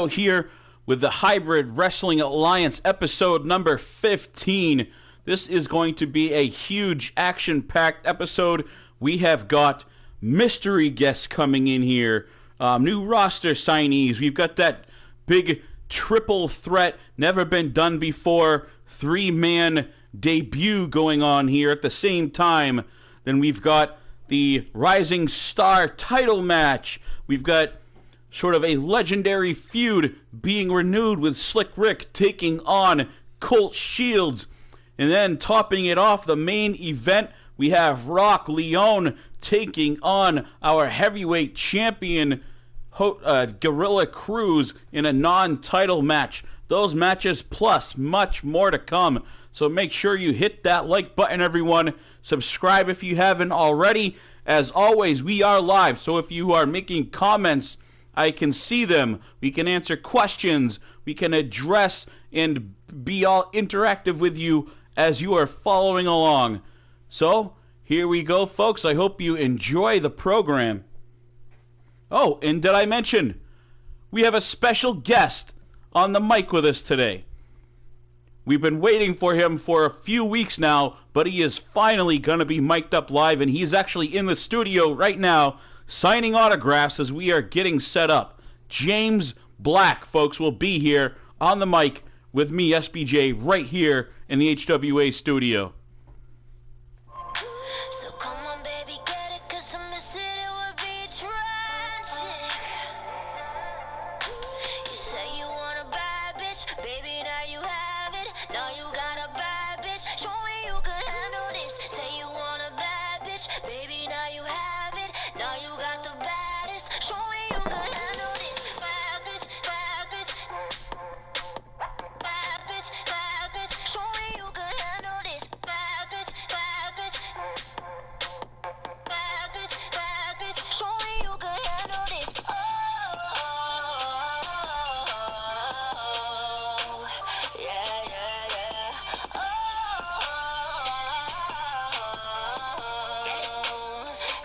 Here with the Hybrid Wrestling Alliance episode number 15. This is going to be a huge action-packed episode. We have got mystery guests coming in here, new roster signees. We've got that big triple threat, never been done before, three-man debut going on here at the same time. Then we've got the Rising Star title match. We've got sort of a legendary feud being renewed with Slick Rick taking on Colt Shields. And then topping it off, the main event, we have Rock Leone taking on our heavyweight champion, Gorilla Cruz, in a non-title match. Those matches plus much more to come. So make sure you hit that like button, everyone. Subscribe if you haven't already. As always, we are live, so if you are making comments, I can see them. We can answer questions. We can address and be all interactive with you as you are following along. So, here we go, folks. I hope you enjoy the program. Oh, and did I mention, we have a special guest on the mic with us today. We've been waiting for him for a few weeks now, but he is finally going to be mic'd up live, and he's actually in the studio right now signing autographs as we are getting set up. James Black, folks, will be here on the mic with me, SBJ, right here in the HWA studio. So come on, baby, get it, 'cause to miss it would be tragic. You say you want a bad bitch, baby, now you have it. Now you got a bad bitch, show me you can handle this. Say you want a bad bitch, baby, now you have it. Now you got the baddest, show me you can handle this. Bad bitch, bad bitch. Bad bitch, bad bitch, show me you can handle this. Bad bitch, bad bitch. Bad bitch, bad bitch, show me you can handle this. Oh, yeah, yeah, yeah. Oh,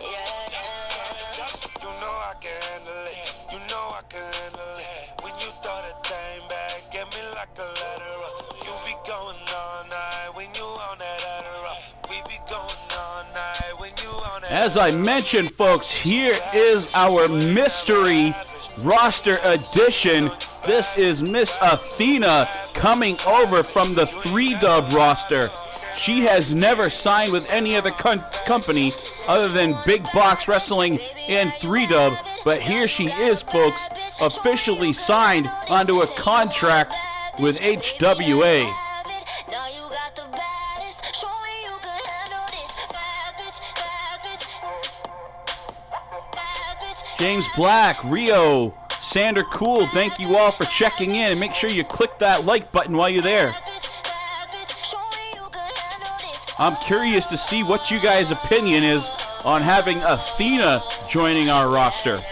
yeah, yeah. You know I can handle it. You know I can handle it. When you throw that thing back, get me like a lateral. You be going all night when you on that Adderall. We be going all night when you on that. As I mentioned, folks, here is our mystery roster edition. This is Miss Athena coming over from the 3-Dub roster. She has never signed with any other company other than Big Box Wrestling and 3-Dub, but here she is, folks, officially signed onto a contract with HWA. Now you got the baddest, show me you can handle this. Bad bitch, bad bitch. Bad bitch. James Black, Rio, Sander Cool, thank you all for checking in, and make sure you click that like button while you're there. I'm curious to see what you guys' opinion is on having Athena joining our roster.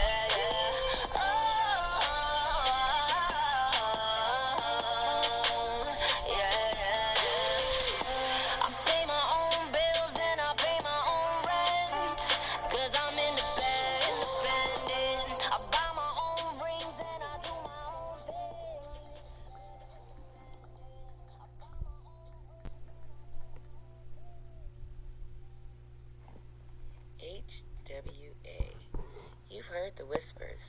HWA. You've heard the whispers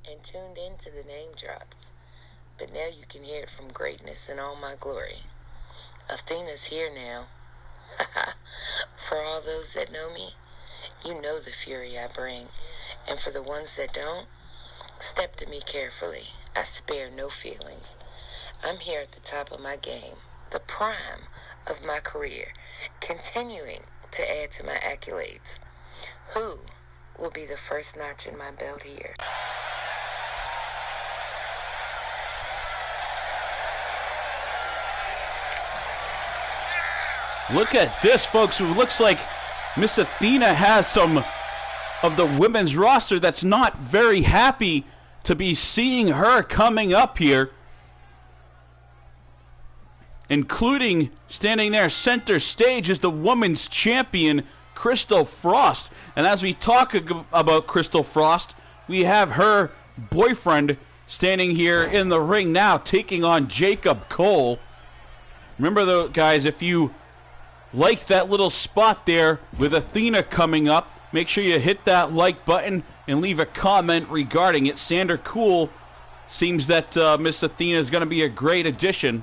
and tuned into the name drops, but now you can hear it from greatness in all my glory. Athena's here now. For all those that know me, you know the fury I bring, and for the ones that don't, step to me carefully. I spare no feelings. I'm here at the top of my game, the prime of my career, continuing to add to my accolades. Who will be the first notch in my belt here? Look at this, folks. It looks like Miss Athena has some of the women's roster that's not very happy to be seeing her coming up here, including standing there center stage is the women's champion, Crystal Frost. And as we talk about Crystal Frost, we have her boyfriend, standing here in the ring now, taking on Jacob Cole. Remember, though, guys, if you liked that little spot there with Athena coming up, make sure you hit that like button and leave a comment regarding it. Sander Cool seems that Miss Athena is going to be a great addition.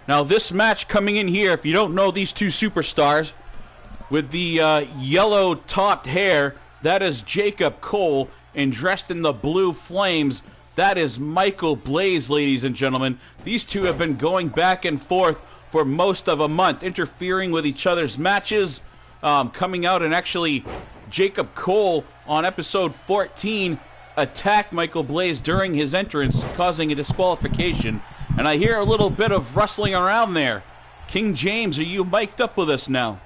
Now, this match coming in here, if you don't know these two superstars, with the yellow-topped hair, that is Jacob Cole, and dressed in the blue flames, that is Michael Blaze, ladies and gentlemen. These two have been going back and forth for most of a month, interfering with each other's matches, coming out, and actually Jacob Cole on episode 14 attacked Michael Blaze during his entrance, causing a disqualification. And I hear a little bit of rustling around there. King James, are you mic'd up with us now?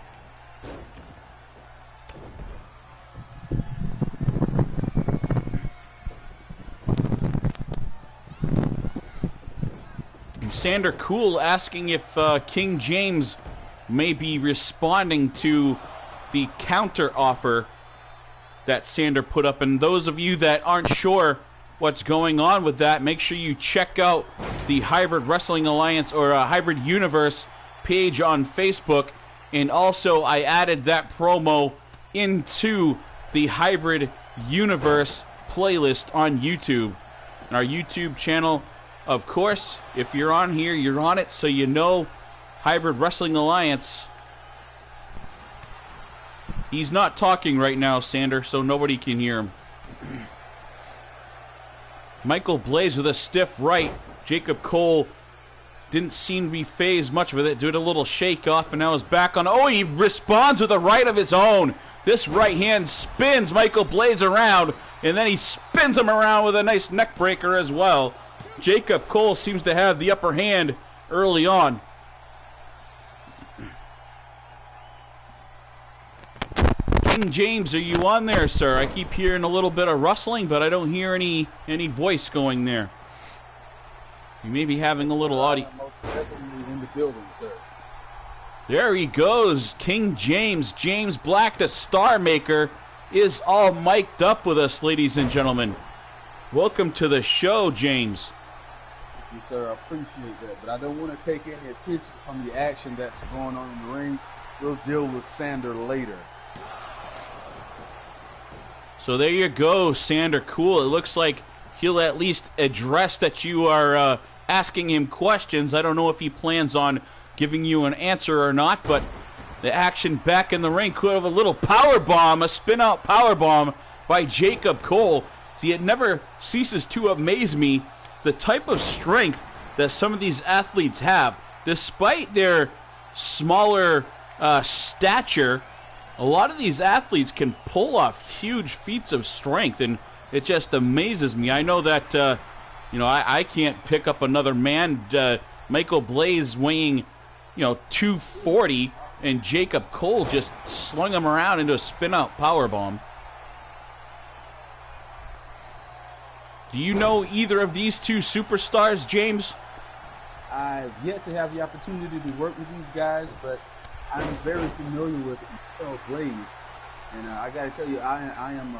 Sander Cool asking if King James may be responding to the counter offer that Sander put up. And those of you that aren't sure what's going on with that, make sure you check out the Hybrid Wrestling Alliance or Hybrid Universe page on Facebook. And also, I added that promo into the Hybrid Universe playlist on YouTube. And our YouTube channel, of course, if you're on here, you're on it, so you know Hybrid Wrestling Alliance. He's not talking right now, Sander, so nobody can hear him. Michael Blaze with a stiff right. Jacob Cole didn't seem to be phased much with it. Did a little shake off, and now is back on. Oh, he responds with a right of his own. This right hand spins Michael Blaze around, and then he spins him around with a nice neck breaker as well. Jacob Cole seems to have the upper hand early on. King James, are you on there, sir? I keep hearing a little bit of rustling, but I don't hear any voice going there. You may be having a little audio. Most definitely in the building, sir. There he goes. King James, James Black, the Star Maker, is all mic'd up with us, ladies and gentlemen. Welcome to the show, James. Thank you, sir. I appreciate that, but I don't want to take any attention from the action that's going on in the ring. We'll deal with Sander later. So there you go, Sander Cool. It looks like he'll at least address that you are asking him questions. I don't know if he plans on giving you an answer or not, but the action back in the ring. Could have a little power bomb, a spin-out power bomb by Jacob Cole. See, it never ceases to amaze me the type of strength that some of these athletes have. Despite their smaller stature, a lot of these athletes can pull off huge feats of strength, and it just amazes me. I know that, I can't pick up another man. Michael Blaze weighing, 240, and Jacob Cole just slung him around into a spin-out powerbomb. Do you know either of these two superstars, James? I've yet to have the opportunity to work with these guys, but I'm very familiar with Michael Blaze. And I got to tell you, I am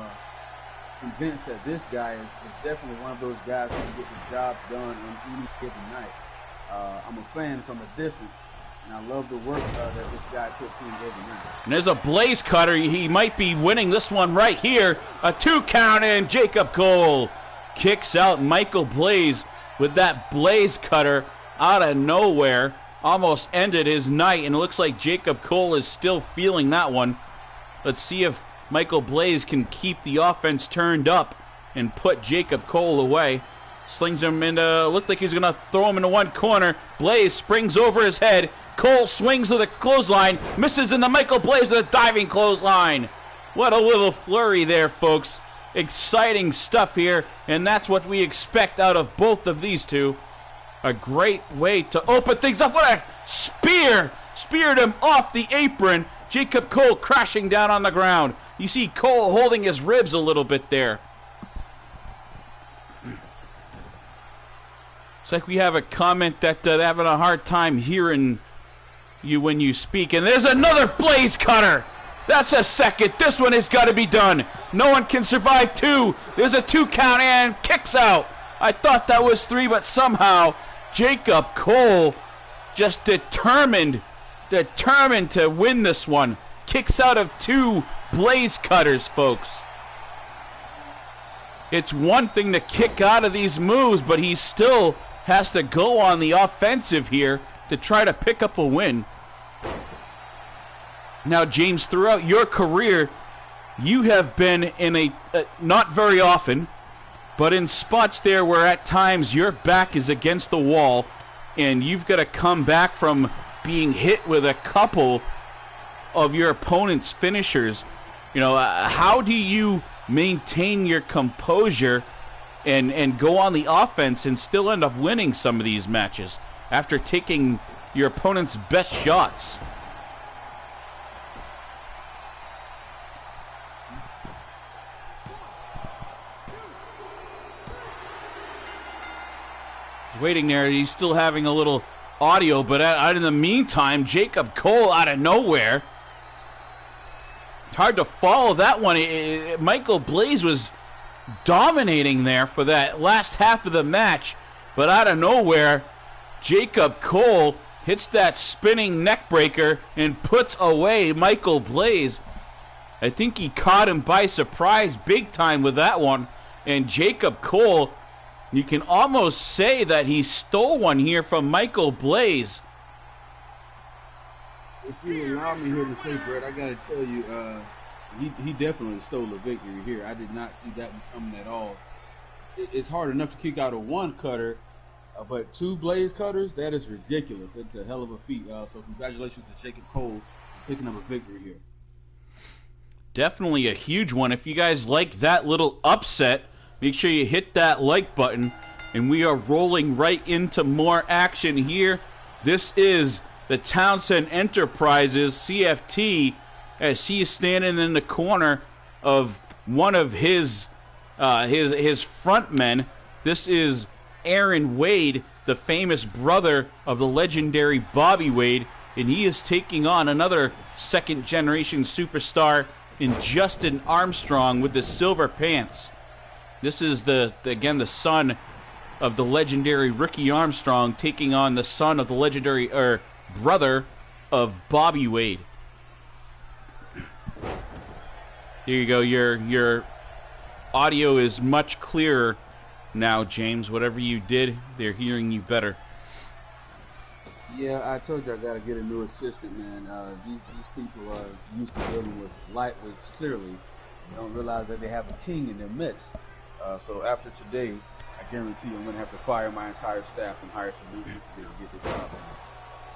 convinced that this guy is definitely one of those guys who can get the job done on any given night. I'm a fan from a distance, and I love the work that this guy puts in every night. And there's a Blaze cutter. He might be winning this one right here. A 2 count, and Jacob Cole kicks out Michael Blaze with that Blaze cutter out of nowhere. Almost ended his night, and it looks like Jacob Cole is still feeling that one. Let's see if Michael Blaze can keep the offense turned up and put Jacob Cole away. Slings him into, looked like he's going to throw him into one corner. Blaze springs over his head. Cole swings to the clothesline, misses into Michael Blaze with a diving clothesline. What a little flurry there, folks. Exciting stuff here, and that's what we expect out of both of these two. A great way to open things up. What a spear! Speared him off the apron. Jacob Cole crashing down on the ground. You see Cole holding his ribs a little bit there. It's like we have a comment that they're having a hard time hearing you when you speak. And there's another Blaze cutter. That's a second. This one has got to be done. No one can survive 2. There's a 2 count and kicks out. I thought that was 3, but somehow Jacob Cole just determined to win this one. Kicks out of 2 blaze cutters, folks. It's one thing to kick out of these moves, but he still has to go on the offensive here to try to pick up a win. Now, James, throughout your career, you have been in not very often, but in spots there where at times your back is against the wall and you've got to come back from being hit with a couple of your opponent's finishers. You know, how do you maintain your composure and go on the offense and still end up winning some of these matches after taking your opponent's best shots? Waiting there, he's still having a little audio, but in the meantime, Jacob Cole out of nowhere. It's hard to follow that one. Michael Blaze was dominating there for that last half of the match, but out of nowhere, Jacob Cole hits that spinning neck breaker and puts away Michael Blaze. I think he caught him by surprise big time with that one, and Jacob Cole, you can almost say that he stole one here from Michael Blaze. If you allow me here to say, Brett, I gotta tell you, he definitely stole a victory here. I did not see that one coming at all. It's hard enough to kick out a 1 cutter, but 2 blaze cutters, that is ridiculous. It's a hell of a feat. So congratulations to Jacob Cole for picking up a victory here. Definitely a huge one. If you guys like that little upset, make sure you hit that like button. And we are rolling right into more action here. This is the Townsend Enterprises CFT, as he is standing in the corner of one of his front men. This is Aaron Wade, the famous brother of the legendary Bobby Wade, and he is taking on another second-generation superstar in Justin Armstrong with the silver pants. This is again the son of the legendary Ricky Armstrong taking on the son of the legendary brother of Bobby Wade. Here you go. Your audio is much clearer now, James. Whatever you did, they're hearing you better. Yeah, I told you I got to get a new assistant, man. These people are used to dealing with lightweights, clearly. They don't realize that they have a king in their midst. So after today, I guarantee you I'm going to have to fire my entire staff and hire some new people to get the job done.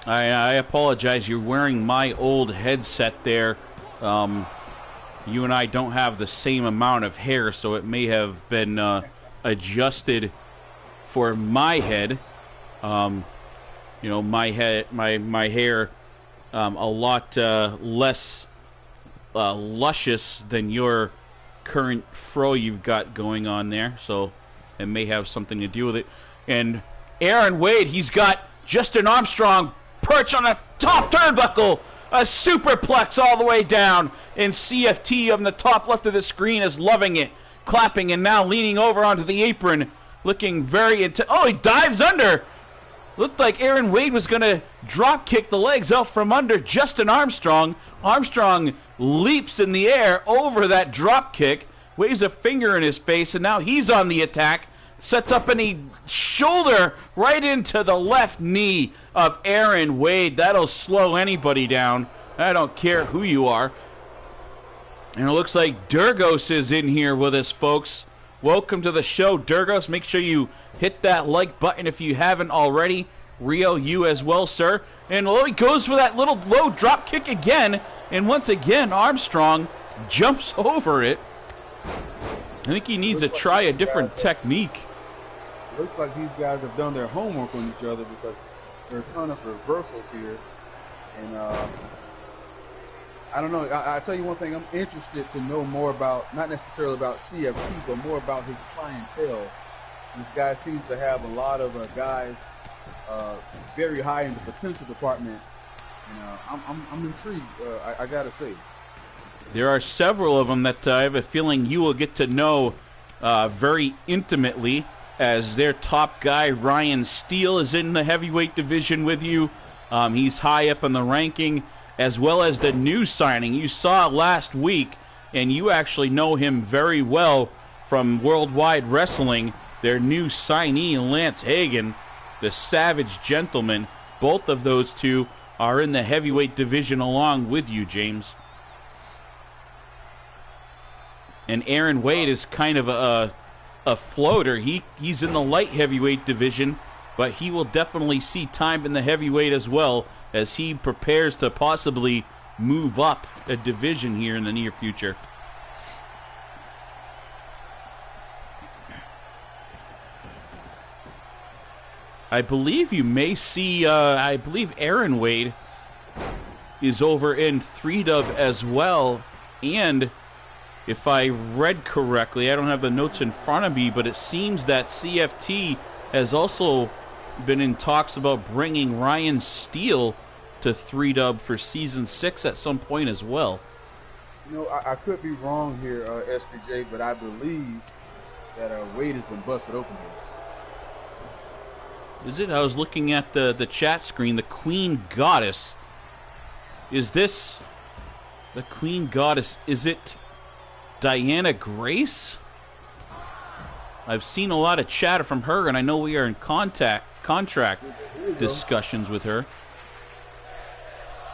I apologize. You're wearing my old headset there. You and I don't have the same amount of hair, so it may have been adjusted for my head. You know, my hair a lot less luscious than your current fro you've got going on there, so it may have something to do with it. And Aaron Wade, he's got Justin Armstrong perched on the top turnbuckle, a superplex all the way down, and CFT on the top left of the screen is loving it, clapping, and now leaning over onto the apron, looking very oh, he dives under. Looked like Aaron Wade was going to drop kick the legs out from under Justin Armstrong. Armstrong leaps in the air over that drop kick, waves a finger in his face, and now he's on the attack. Sets up a shoulder right into the left knee of Aaron Wade. That'll slow anybody down. I don't care who you are. And it looks like Durgos is in here with us, folks. Welcome to the show, Durgos. Make sure you hit that like button if you haven't already. Rio, you as well, sir. And he goes for that little low drop kick again. And once again, Armstrong jumps over it. I think he needs to try a different technique. Looks like these guys have done their homework on each other, because there are a ton of reversals here. And I don't know. I tell you one thing. I'm interested to know more about, not necessarily about CFT, but more about his clientele. This guy seems to have a lot of guys very high in the potential department. And I'm intrigued. I gotta say. There are several of them that I have a feeling you will get to know very intimately, as their top guy, Ryan Steele, is in the heavyweight division with you. He's high up in the ranking, as well as the new signing you saw last week, and you actually know him very well from Worldwide Wrestling. Their new signee, Lance Hagen, the Savage Gentleman. Both of those two are in the heavyweight division along with you, James. And Aaron Wade is kind of a floater. He's in the light heavyweight division, but he will definitely see time in the heavyweight as well, as he prepares to possibly move up a division here in the near future. I believe you may see, I believe Aaron Wade is over in 3-Dub as well, and if I read correctly, I don't have the notes in front of me, but it seems that CFT has also been in talks about bringing Ryan Steele to 3-Dub for Season 6 at some point as well. You know, I could be wrong here, SPJ, but I believe that Wade has been busted open here. Is it? I was looking at the chat screen. The Queen Goddess. Is this the Queen Goddess? Is it Diana Grace? I've seen a lot of chatter from her, and I know we are in contract discussions with her.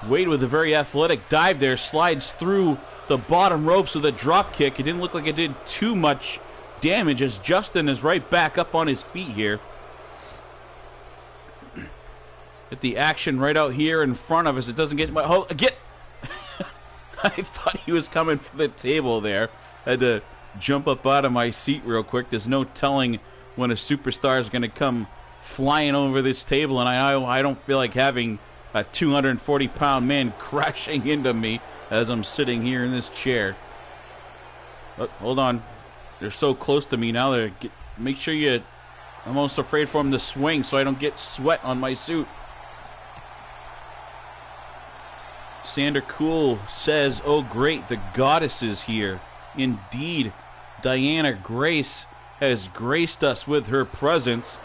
Wade with a very athletic dive there, slides through the bottom ropes with a drop kick. It didn't look like it did too much damage, as Justin is right back up on his feet here. Get the action right out here in front of us. It doesn't get... Get... I thought he was coming for the table there. I had to jump up out of my seat real quick. There's no telling when a superstar is going to come flying over this table, and I don't feel like having a 240-pound man crashing into me as I'm sitting here in this chair. Oh, hold on. They're so close to me now. Make sure you... I'm almost afraid for him to swing so I don't get sweat on my suit. Sander Cool says, oh great, the goddess is here. Indeed, Diana Grace has graced us with her presence.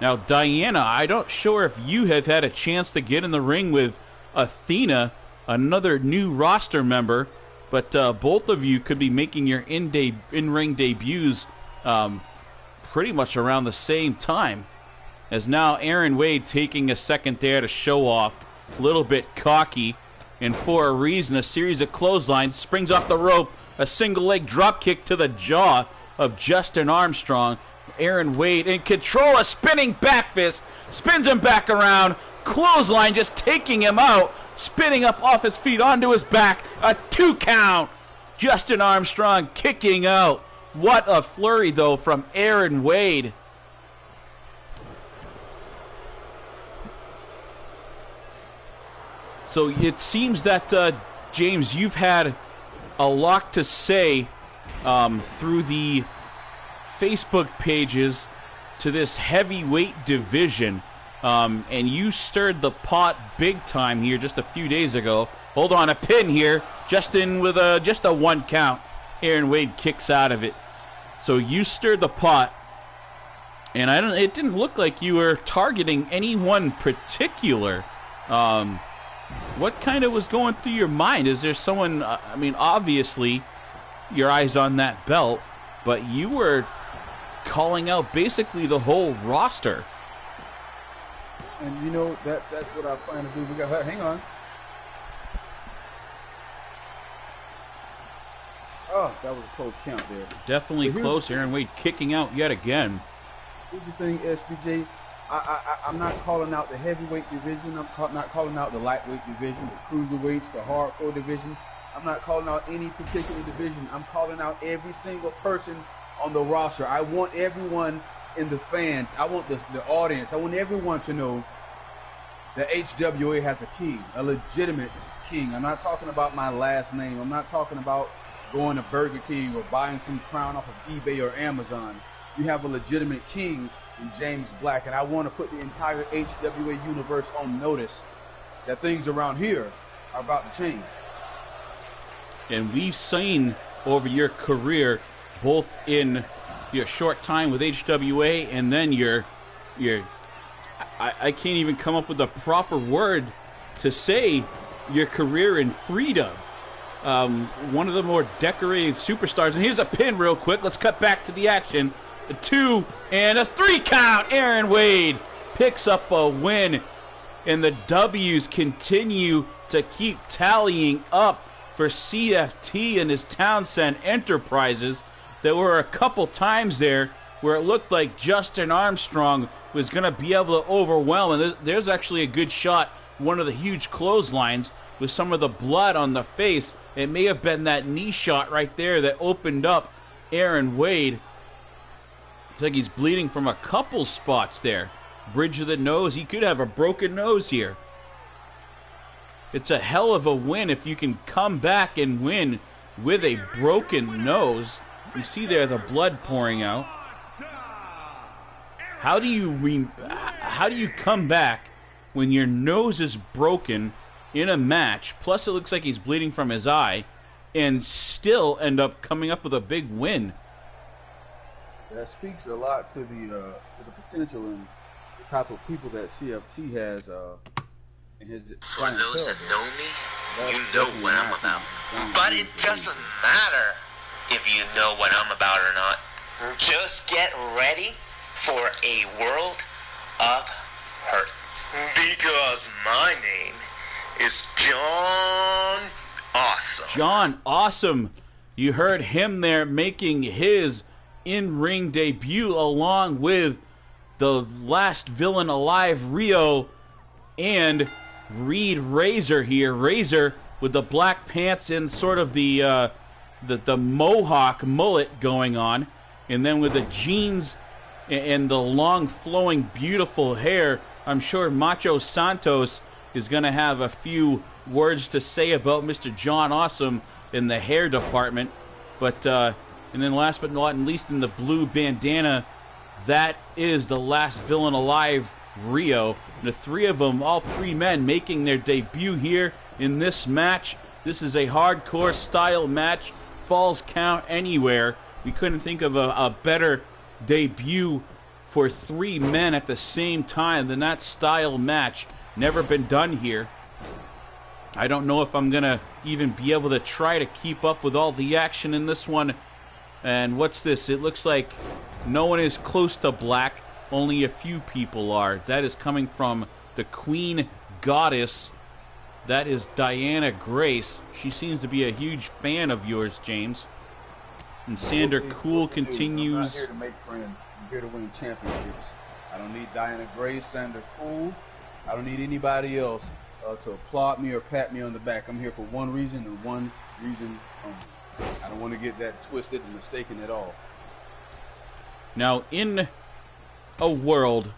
Now, Diana, I'm not sure if you have had a chance to get in the ring with Athena, another new roster member, but both of you could be making your in-ring debuts pretty much around the same time. As now Aaron Wade taking a second there to show off. A little bit cocky, and for a reason, a series of clotheslines, springs off the rope, a single leg drop kick to the jaw of Justin Armstrong. Aaron Wade in control, a spinning back fist, spins him back around, clothesline just taking him out, spinning up off his feet onto his back, a 2 count. Justin Armstrong kicking out. What a flurry though from Aaron Wade. So it seems that, James, you've had a lot to say through the Facebook pages to this heavyweight division. And you stirred the pot big time here just a few days ago. Hold on, a pin here. Justin with just a 1 count. Aaron Wade kicks out of it. So you stirred the pot. And it didn't look like you were targeting anyone particular. What kind of was going through your mind? Is there someone, I mean, obviously, your eyes on that belt, but you were calling out basically the whole roster. And you know, that's what I plan to do. We got, hang on. Oh, that was a close count there. Definitely close. Aaron Wade kicking out yet again. Here's the thing, SPJ. I'm not calling out the heavyweight division. I'm not calling out the lightweight division, the cruiserweights, the hardcore division. I'm not calling out any particular division. I'm calling out every single person on the roster. I want everyone in the fans. I want the audience. I want everyone to know that HWA has a king, a legitimate king. I'm not talking about my last name. I'm not talking about going to Burger King or buying some crown off of eBay or Amazon. You have a legitimate king in James Black, and I want to put the entire HWA universe on notice that things around here are about to change. And we've seen over your career, both in your short time with HWA and then I can't even come up with a proper word to say your career in Freedom. One of the more decorated superstars. And here's a pin real quick. Let's cut back to the action. A 2 and a 3 count. Aaron Wade picks up a win. And the W's continue to keep tallying up for CFT and his Townsend Enterprises. There were a couple times there where it looked like Justin Armstrong was going to be able to overwhelm. And there's actually a good shot, one of the huge clotheslines with some of the blood on the face. It may have been that knee shot right there that opened up Aaron Wade. Looks like he's bleeding from a couple spots there. Bridge of the nose. He could have a broken nose here. It's a hell of a win if you can come back and win with a broken nose. You see there the blood pouring out. How do you come back when your nose is broken in a match, plus it looks like he's bleeding from his eye, and still end up coming up with a big win? That speaks a lot to the potential and the type of people that CFT has in his. For those that know me, you know what I'm about. But it doesn't matter if you know what I'm about or not. Just get ready for a world of hurt. Because my name is John Awesome. John Awesome. You heard him there making his in-ring debut along with the last villain alive, Rio, and Reed Razor here. Razor with the black pants and sort of the mohawk mullet going on, and then with the jeans and the long flowing beautiful hair. I'm sure Macho Santos is going to have a few words to say about Mr. John Awesome in the hair department. But and then last but not least, in the blue bandana, that is the last villain alive, Rio. The three of them, all three men, making their debut here in this match. This is a hardcore style match. Falls count anywhere. We couldn't think of a better debut for three men at the same time than that style match. Never been done here. I don't know if I'm going to even be able to try to keep up with all the action in this one. And what's this? It looks like no one is close to black. Only a few people are. That is coming from the Queen Goddess. That is Diana Grace. She seems to be a huge fan of yours, James. And Sander Cool continues. I'm not here to make friends. I'm here to win championships. I don't need Diana Grace, Sander Cool. I don't need anybody else to applaud me or pat me on the back. I'm here for one reason and one reason only. I don't want to get that twisted and mistaken at all. Now, in a world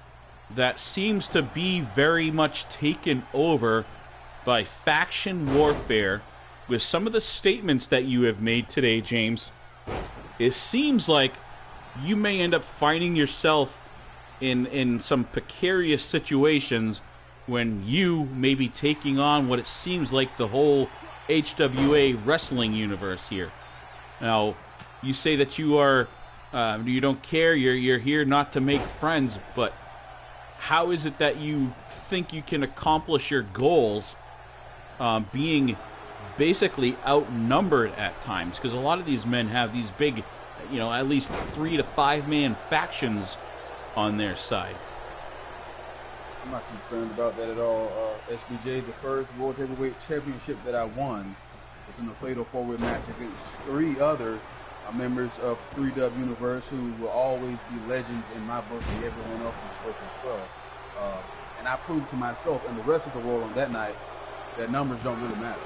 that seems to be very much taken over by faction warfare, with some of the statements that you have made today, James, it seems like you may end up finding yourself in some precarious situations when you may be taking on what it seems like the whole HWA wrestling universe here. Now, you say that you are, you don't care, you're here not to make friends, but how is it that you think you can accomplish your goals being basically outnumbered at times? Because a lot of these men have these big, at least 3 to 5 man factions on their side. I'm not concerned about that at all. SBJ, the first World Heavyweight Championship that I won was in a fatal four-way match against 3 other members of 3W Universe who will always be legends in my book and everyone else's book as well. And I proved to myself and the rest of the world on that night that numbers don't really matter.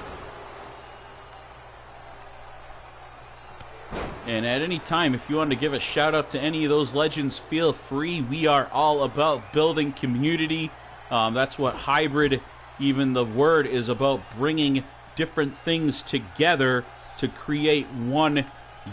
And at any time, if you want to give a shout out to any of those legends, feel free. We are all about building community. That's what hybrid, even the word, is about, bringing different things together to create one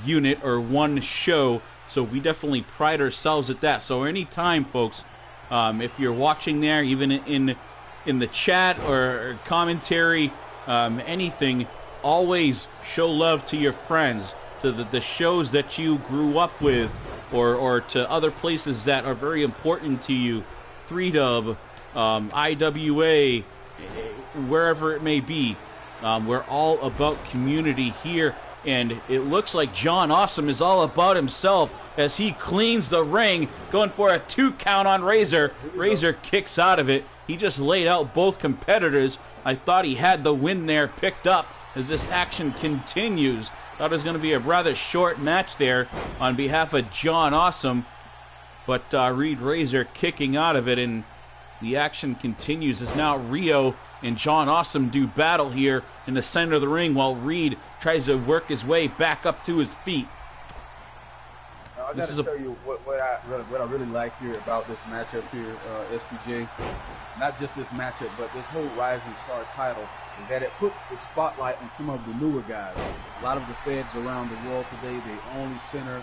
unit or one show. So we definitely pride ourselves at that. So anytime, folks, if you're watching there, even in the chat or commentary, anything, always show love to your friends, to the shows that you grew up with, or to other places that are very important to you, 3Dub, IWA, wherever it may be. We're all about community here, and it looks like John Awesome is all about himself as he cleans the ring, going for a 2 count on Razor. Razor kicks out of it. He just laid out both competitors. I thought he had the win there picked up as this action continues. Thought it was going to be a rather short match there on behalf of John Awesome, but Reed Razor kicking out of it, and the action continues as now Rio and John Awesome do battle here in the center of the ring while Reed tries to work his way back up to his feet. I got to tell you what I really like here about this matchup here, SPJ. Not just this matchup, but this whole Rising Star title, is that it puts the spotlight on some of the newer guys. A lot of the feds around the world today, they only center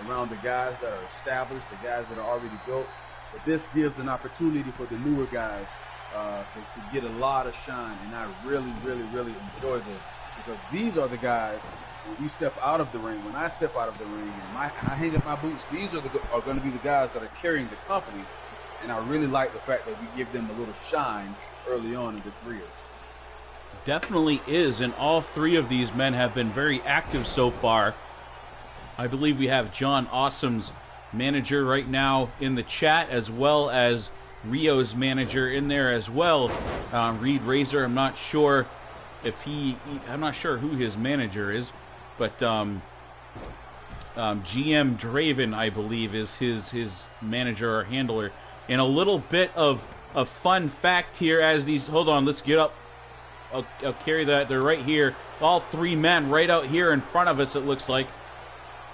around the guys that are established, the guys that are already built. But this gives an opportunity for the newer guys to get a lot of shine, and I really, really, really enjoy this, because these are the guys. When we step out of the ring, when I step out of the ring and I hang up my boots, these are going to be the guys that are carrying the company, and I really like the fact that we give them a little shine early on in their careers. Definitely is, and all three of these men have been very active so far. I believe we have John Awesome's manager right now in the chat, as well as Rio's manager in there as well. Reed Razor, I'm not sure if I'm not sure who his manager is, but GM Draven, I believe, is his manager or handler. And a little bit of a fun fact here as these, hold on, let's get up. I'll carry that. They're right here. All three men right out here in front of us, it looks like.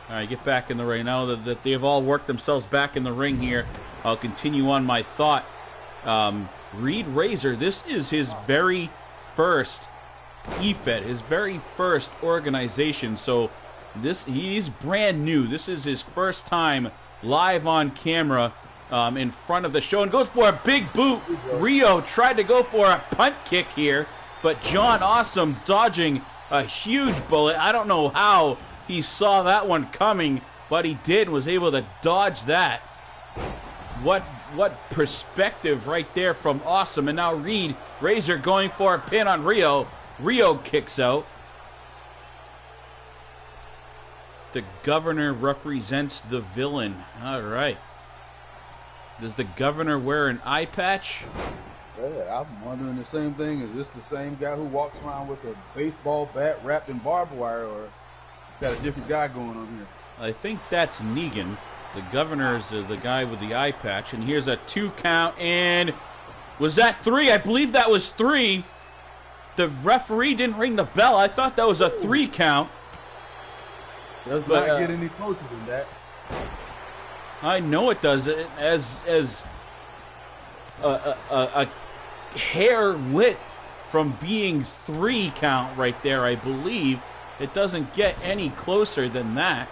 All right, get back in the ring. Now that they've all worked themselves back in the ring here, I'll continue on my thought. Reed Razor, this is his very first EFED, his very first organization. So he's brand new. This is his first time live on camera in front of the show, and goes for a big boot. Rio tried to go for a punt kick here, but John Awesome dodging a huge bullet. I don't know how he saw that one coming, but he did, was able to dodge that. What perspective right there from Awesome. And now Reed Razor going for a pin on Rio. Rio kicks out. The governor represents the villain. All right. Does the governor wear an eye patch? Yeah, I'm wondering the same thing. Is this the same guy who walks around with a baseball bat wrapped in barbed wire, or got a different guy going on here? I think that's Negan. The governor is the guy with the eye patch. And here's a 2 count. And was that 3? I believe that was 3. The referee didn't ring the bell. I thought that was a 3 count. Does not get any closer than that. I know it does. As a hair width from being 3 count right there, I believe. It doesn't get any closer than that.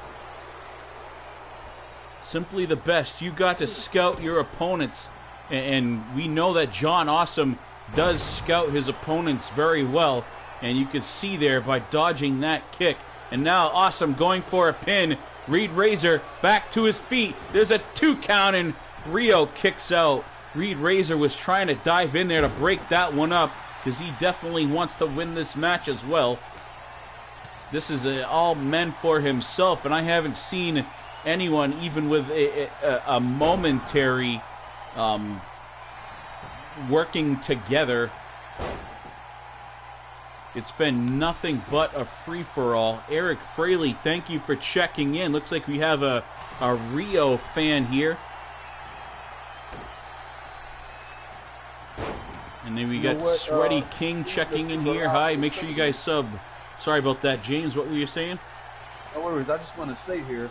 Simply the best. You got to scout your opponents, and we know that John Awesome does scout his opponents very well, and you could see there by dodging that kick. And now Awesome going for a pin. Reed Razor back to his feet. There's a 2 count, and Rio kicks out. Reed Razor was trying to dive in there to break that one up, because he definitely wants to win this match as well. This is all meant for himself, and I haven't seen anyone even with a momentary working together. It's been nothing but a free-for-all. Eric Fraley, thank you for checking in. Looks like we have a Rio fan here. And then we got Sweaty King checking in here. Hi, make sure you guys sub. Sorry about that, James. What were you saying? No worries. I just want to say here,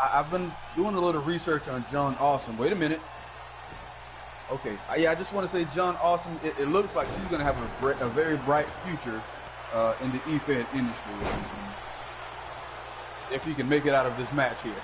I've been doing a little research on John Awesome. Wait a minute. Okay. Yeah, I just want to say John Awesome, it looks like he's going to have a very bright future in the EFED industry. If he can make it out of this match here.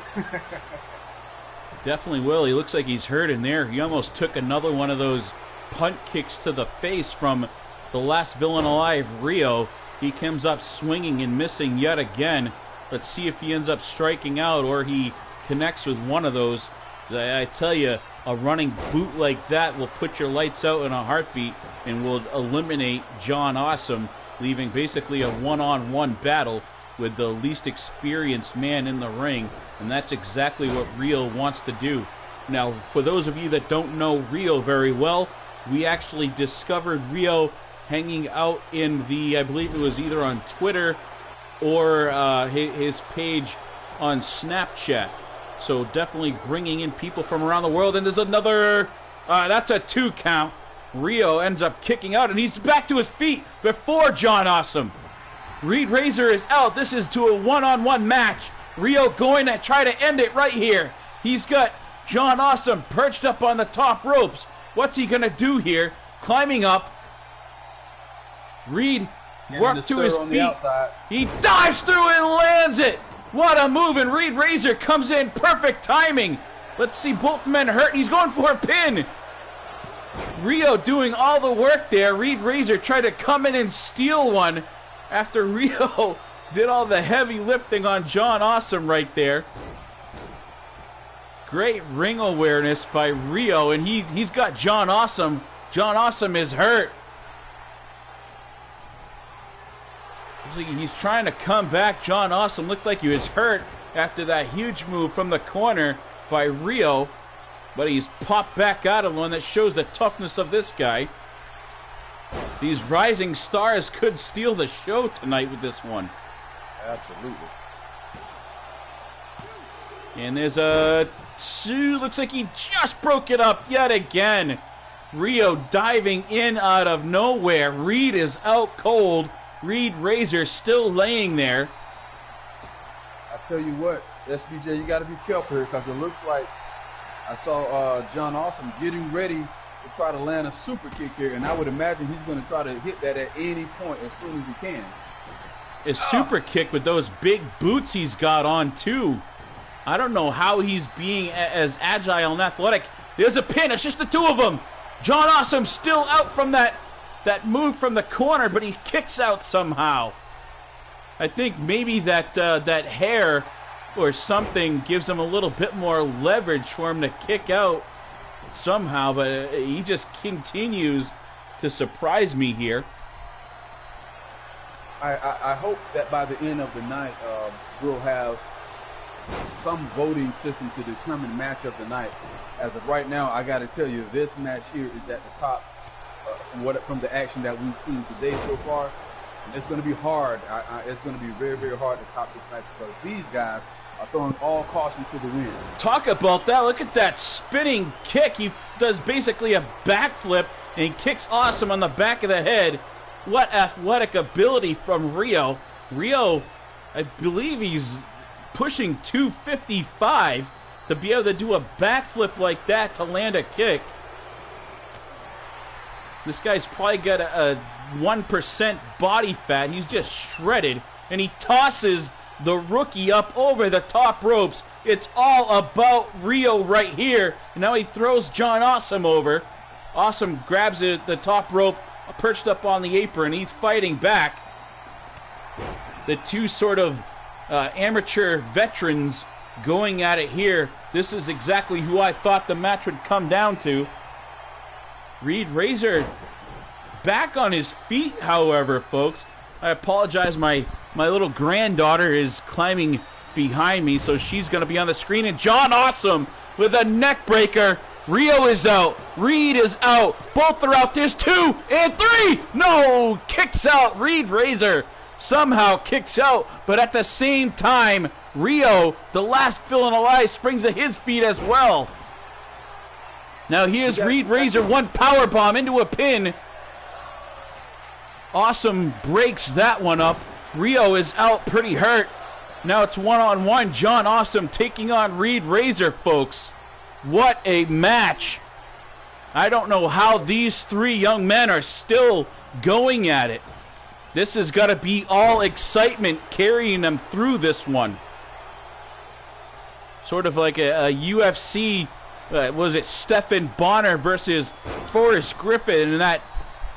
Definitely will. He looks like he's hurt in there. He almost took another one of those punt kicks to the face from the last villain alive, Rio. He comes up swinging and missing yet again. Let's see if he ends up striking out or he connects with one of those. I tell you, a running boot like that will put your lights out in a heartbeat and will eliminate John Awesome, leaving basically a one-on-one battle with the least experienced man in the ring, and that's exactly what Rio wants to do. Now, for those of you that don't know Rio very well, we actually discovered Rio hanging out in the, I believe it was either on Twitter or his page on Snapchat. So definitely bringing in people from around the world. And there's another, that's a 2 count. Rio ends up kicking out, and he's back to his feet before John Awesome. Reed Razor is out. This is to a one-on-one match. Rio going to try to end it right here. He's got John Awesome perched up on the top ropes. What's he going to do here? Climbing up. Reed worked to his feet. He dives through and lands it. What a move, and Reed Razor comes in. Perfect timing. Let's see both men hurt. He's going for a pin. Rio doing all the work there. Reed Razor tried to come in and steal one after Rio did all the heavy lifting on John Awesome right there. Great ring awareness by Rio, and he's got John Awesome. John Awesome is hurt. He's trying to come back. John Awesome looked like he was hurt after that huge move from the corner by Rio, but he's popped back out of one. That shows the toughness of this guy. These rising stars could steal the show tonight with this one. Absolutely. And there's a 2. Looks like he just broke it up yet again. Rio diving in out of nowhere. Reed is out cold. Reed Razor still laying there. I tell you what, SBJ, you got to be careful here because it looks like I saw John Awesome getting ready to try to land a super kick here, and I would imagine he's going to try to hit that at any point as soon as he can. A super kick with those big boots he's got on, too. I don't know how he's being as agile and athletic. There's a pin. It's just the two of them. John Awesome still out from that move from the corner, but he kicks out somehow. I think maybe that hair or something gives him a little bit more leverage for him to kick out somehow, but he just continues to surprise me here. I hope that by the end of the night, we'll have some voting system to determine match of the night. As of right now, I got to tell you, this match here is at the top from the action that we've seen today so far. And it's going to be hard. It's going to be very, very hard to top this match because these guys are throwing all caution to the wind. Talk about that. Look at that spinning kick. He does basically a backflip, and he kicks Awesome on the back of the head. What athletic ability from Rio. Rio, I believe he's pushing 255 to be able to do a backflip like that to land a kick. This guy's probably got a 1% body fat. He's just shredded. And he tosses the rookie up over the top ropes. It's all about Rio right here. And now he throws John Awesome over. Awesome grabs the top rope, perched up on the apron. He's fighting back. The two sort of amateur veterans going at it here. This is exactly who I thought the match would come down to. Reed Razor back on his feet, however, folks. I apologize. My little granddaughter is climbing behind me, so she's going to be on the screen. And John Awesome with a neck breaker. Rio is out. Reed is out. Both are out. There's 2 and 3. No! Kicks out. Reed Razor somehow kicks out. But at the same time, Rio, the last villain alive, springs to his feet as well. Now here's Reed Razor, one power bomb into a pin. Awesome breaks that one up. Rio is out pretty hurt. Now it's one-on-one. John Awesome taking on Reed Razor, folks. What a match. I don't know how these 3 young men are still going at it. This has got to be all excitement carrying them through this one. Sort of like a UFC, was it Stephan Bonner versus Forrest Griffin in that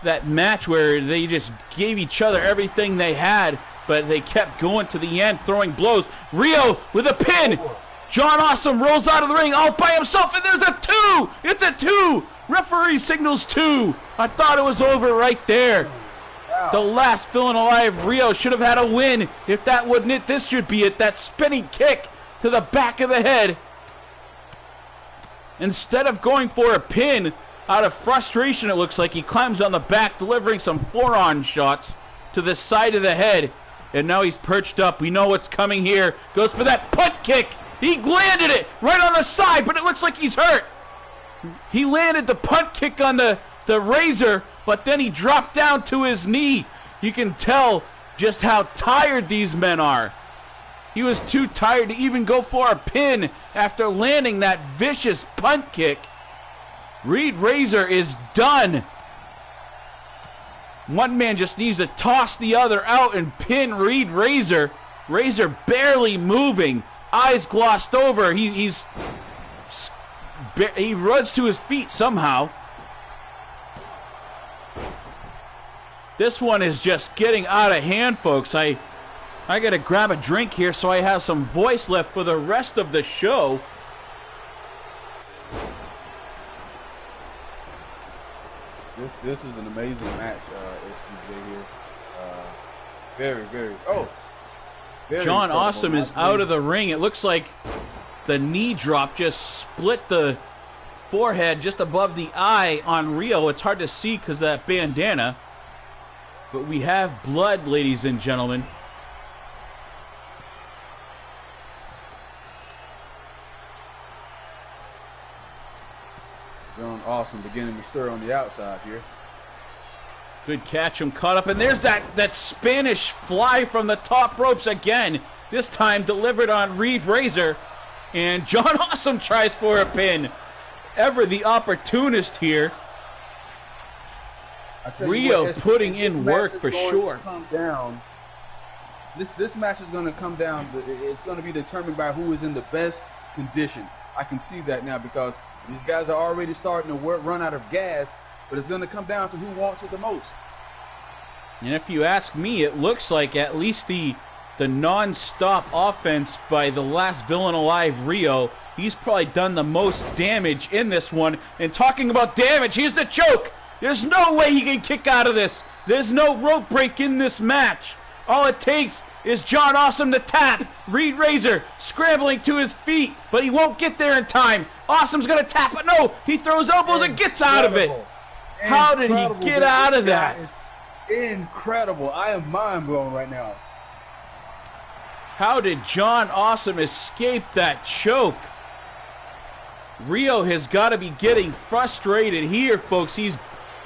that match where they just gave each other everything they had, but they kept going to the end, throwing blows. Rio with a pin. John Awesome rolls out of the ring all by himself, and there's a 2. It's a 2. Referee signals 2. I thought it was over right there. The last villain alive, Rio, should have had a win. If that wasn't it, this should be it. That spinning kick to the back of the head. Instead of going for a pin, out of frustration, it looks like he climbs on the back, delivering some forearm shots to the side of the head. And now he's perched up. We know what's coming here. Goes for that punt kick. He landed it right on the side, but it looks like he's hurt. He landed the punt kick on the Razor, but then he dropped down to his knee. You can tell just how tired these men are. He was too tired to even go for a pin after landing that vicious punt kick. Reed Razor is done. One man just needs to toss the other out and pin Reed Razor. Razor barely moving, eyes glossed over. He runs to his feet somehow. This one is just getting out of hand, folks. I gotta grab a drink here so I have some voice left for the rest of the show. This is an amazing match, SPJ here. Very, very. Oh, very John incredible. Awesome is out of the ring. It looks like the knee drop just split the forehead just above the eye on Rio. It's hard to see because of that bandana. But we have blood, ladies and gentlemen. John Awesome beginning to stir on the outside here. Good catch, him caught up, and there's that Spanish fly from the top ropes again. This time delivered on Reed Razor, and John Awesome tries for a pin. Ever the opportunist here. Rio putting in work for sure. This match is going to come down. It's going to be determined by who is in the best condition. I can see that now because these guys are already starting to run out of gas, but it's going to come down to who wants it the most. And if you ask me, it looks like at least the non-stop offense by the last villain alive, Rio, he's probably done the most damage in this one. And talking about damage, here's the choke. There's no way he can kick out of this. There's no rope break in this match. All it takes is John Awesome to tap. Reed Razor scrambling to his feet, but he won't get there in time. Awesome's going to tap, but no, he throws elbows and gets out of it. How did he get out of that? Incredible. I am mind blown right now. How did John Awesome escape that choke? Rio has got to be getting frustrated here, folks. He's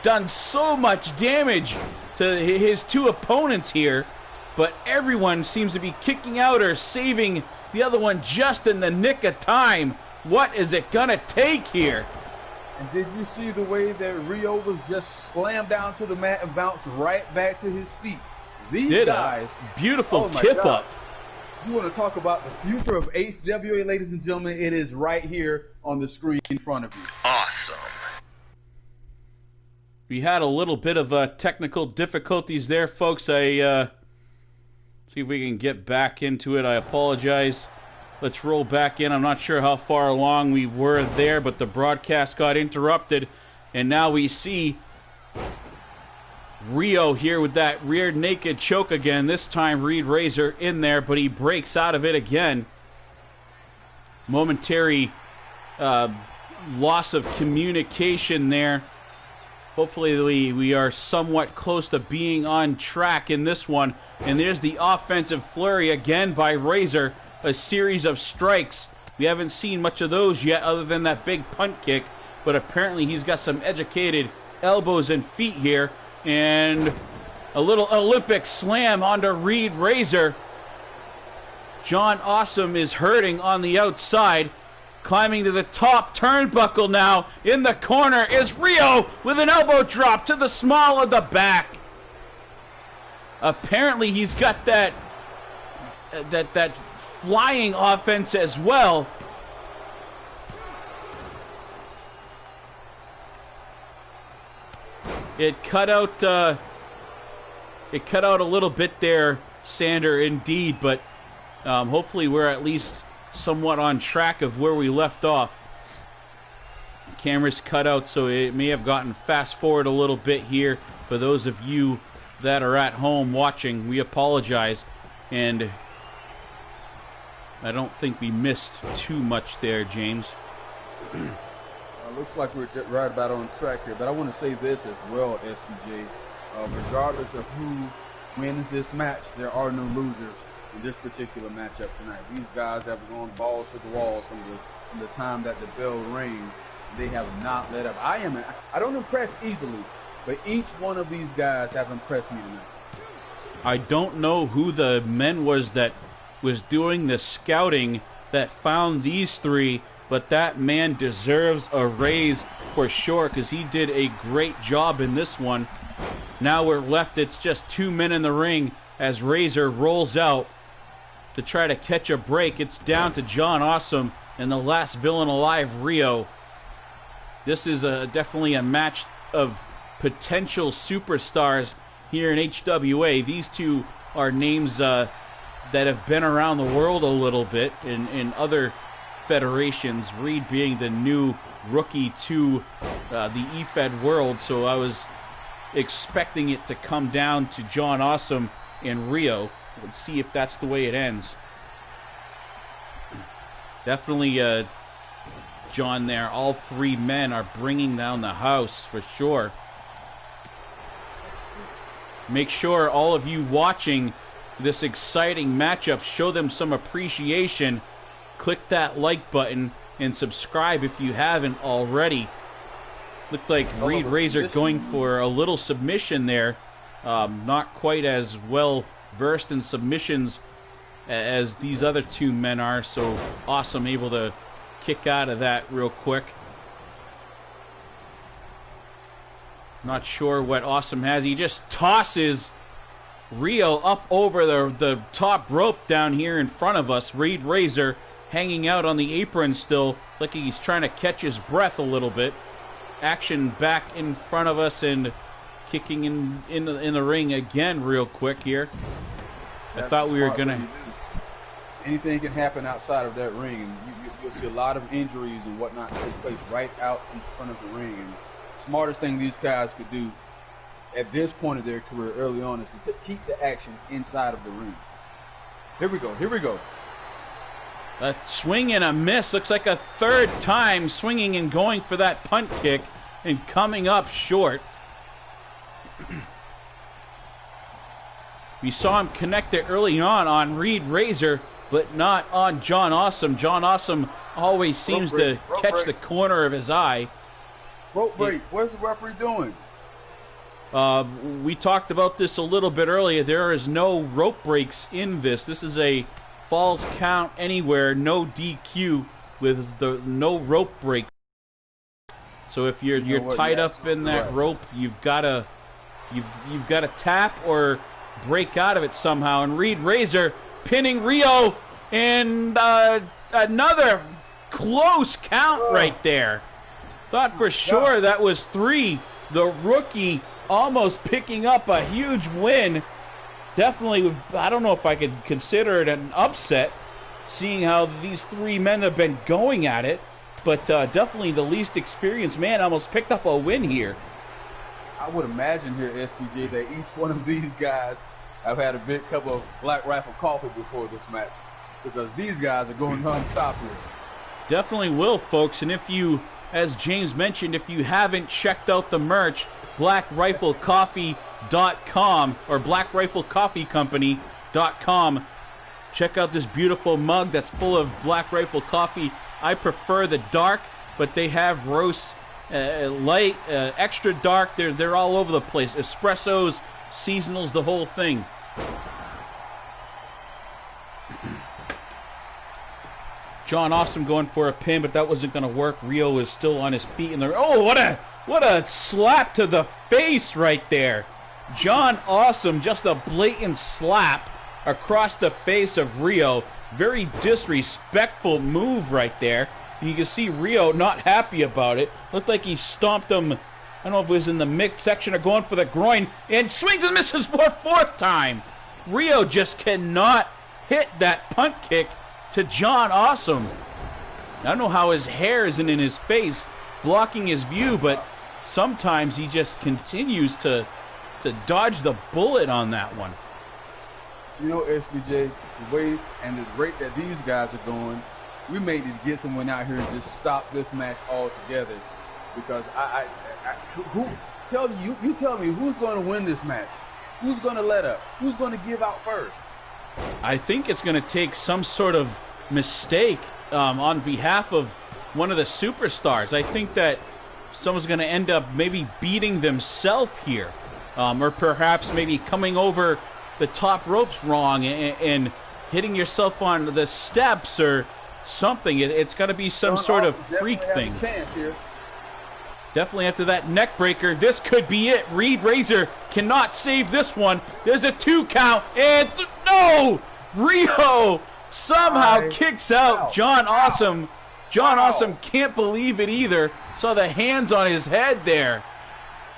done so much damage to his two opponents here, but everyone seems to be kicking out or saving the other one just in the nick of time. What is it gonna take here? And did you see the way that Rio was just slammed down to the mat and bounced right back to his feet? These guys, beautiful kip up. You want to talk about the future of HWA, ladies and gentlemen? It is right here on the screen in front of you. Awesome. We had a little bit of technical difficulties there, folks. See if we can get back into it. I apologize. Let's roll back in. I'm not sure how far along we were there, but the broadcast got interrupted. And now we see Rio here with that rear naked choke again. This time Reed Razor in there, but he breaks out of it again. Momentary loss of communication there. Hopefully we are somewhat close to being on track in this one. And there's the offensive flurry again by Razor. A series of strikes. We haven't seen much of those yet other than that big punt kick. But apparently he's got some educated elbows and feet here. And a little Olympic slam onto Reed Razor. John Awesome is hurting on the outside. Climbing to the top turnbuckle now. In the corner is Rio with an elbow drop to the small of the back. Apparently he's got that flying offense as well. It cut out a little bit there, Sander, indeed, but hopefully we're at least somewhat on track of where we left off. Camera's cut out, so it may have gotten fast forward a little bit here. For those of you that are at home watching, we apologize, and I don't think we missed too much there, James. Looks like we're right about on track here, but I want to say this as well, SBJ. Regardless of who wins this match, there are no losers in this particular matchup tonight. These guys have gone balls to the walls from the time that the bell rang. They have not let up. I don't impress easily, but each one of these guys have impressed me tonight. I don't know who the men was that was doing the scouting that found these three, but that man deserves a raise for sure, because he did a great job in this one. Now we're left, it's just 2 men in the ring as Razor rolls out to try to catch a break. It's down to John Awesome and the last villain alive, Rio. This is definitely a match of potential superstars here in HWA. These two are names that have been around the world a little bit in other federations, Reed being the new rookie to the EFED world, so I was expecting it to come down to John Awesome and Rio. Let's see if that's the way it ends. Definitely John there. All three men are bringing down the house for sure. Make sure all of you watching this exciting matchup show them some appreciation. Click that like button and subscribe if you haven't already. Looked like Reed Razor going for a little submission there. Not quite as well versed in submissions as these other two men are, so Awesome able to kick out of that real quick. Not sure what Awesome has. He just tosses Rio up over the top rope down here in front of us. Reed Razor hanging out on the apron still, like he's trying to catch his breath a little bit. Action back in front of us and kicking in the ring again real quick here. I thought we were gonna. Anything can happen outside of that ring, and you'll see a lot of injuries and whatnot take place right out in front of the ring. And the smartest thing these guys could do at this point of their career early on is to keep the action inside of the ring. Here we go. Here we go. A swing and a miss. Looks like a third time swinging and going for that punt kick and coming up short. We saw him connect it early on Reed Razor, but not on John Awesome. John Awesome always seems to catch the corner of his eye. Rope break. What's the referee doing? We talked about this a little bit earlier. There is no rope breaks in this. This is a falls count anywhere, no DQ with no rope break. So if you're tied up in that rope, you've got to tap or break out of it somehow. And Reed Razor pinning Rio, and another close count right there. Thought for sure that was 3. The rookie almost picking up a huge win. Definitely, I don't know if I could consider it an upset, seeing how these 3 men have been going at it, but definitely the least experienced man almost picked up a win here. I would imagine here, SPJ, that each one of these guys have had a big cup of Black Rifle coffee before this match, because these guys are going non-stop here. Definitely will, folks, and if you, as James mentioned, if you haven't checked out the merch, blackriflecoffee.com or blackriflecoffeecompany.com. Check out this beautiful mug that's full of Black Rifle coffee. I prefer the dark, but they have roast, light, extra dark. They're all over the place. Espressos, seasonals, the whole thing. John Awesome going for a pin, but that wasn't going to work. Rio is still on his feet, and oh, what a slap to the face right there. John Awesome, just a blatant slap across the face of Rio. Very disrespectful move right there. And you can see Rio not happy about it. Looked like he stomped him don't know if it was in the midsection or going for the groin, and swings and misses for a fourth time. Rio just cannot hit that punt kick to John Awesome. I don't know how his hair isn't in his face, blocking his view, but sometimes he just continues to dodge the bullet on that one. You know, SBJ, the way and the rate that these guys are going, we may need to get someone out here and just stop this match altogether. Because you tell me who's going to win this match? Who's going to let up? Who's going to give out first? I think it's going to take some sort of mistake on behalf of one of the superstars. I think that someone's going to end up maybe beating themselves here, or perhaps maybe coming over the top ropes wrong and hitting yourself on the steps or something. It's got to be some sort of freak thing. Definitely after that neck breaker, this could be it. Reed Razor cannot save this one. There's a 2 count, and no! Rio somehow kicks out John Awesome. John Awesome can't believe it either. Saw the hands on his head there.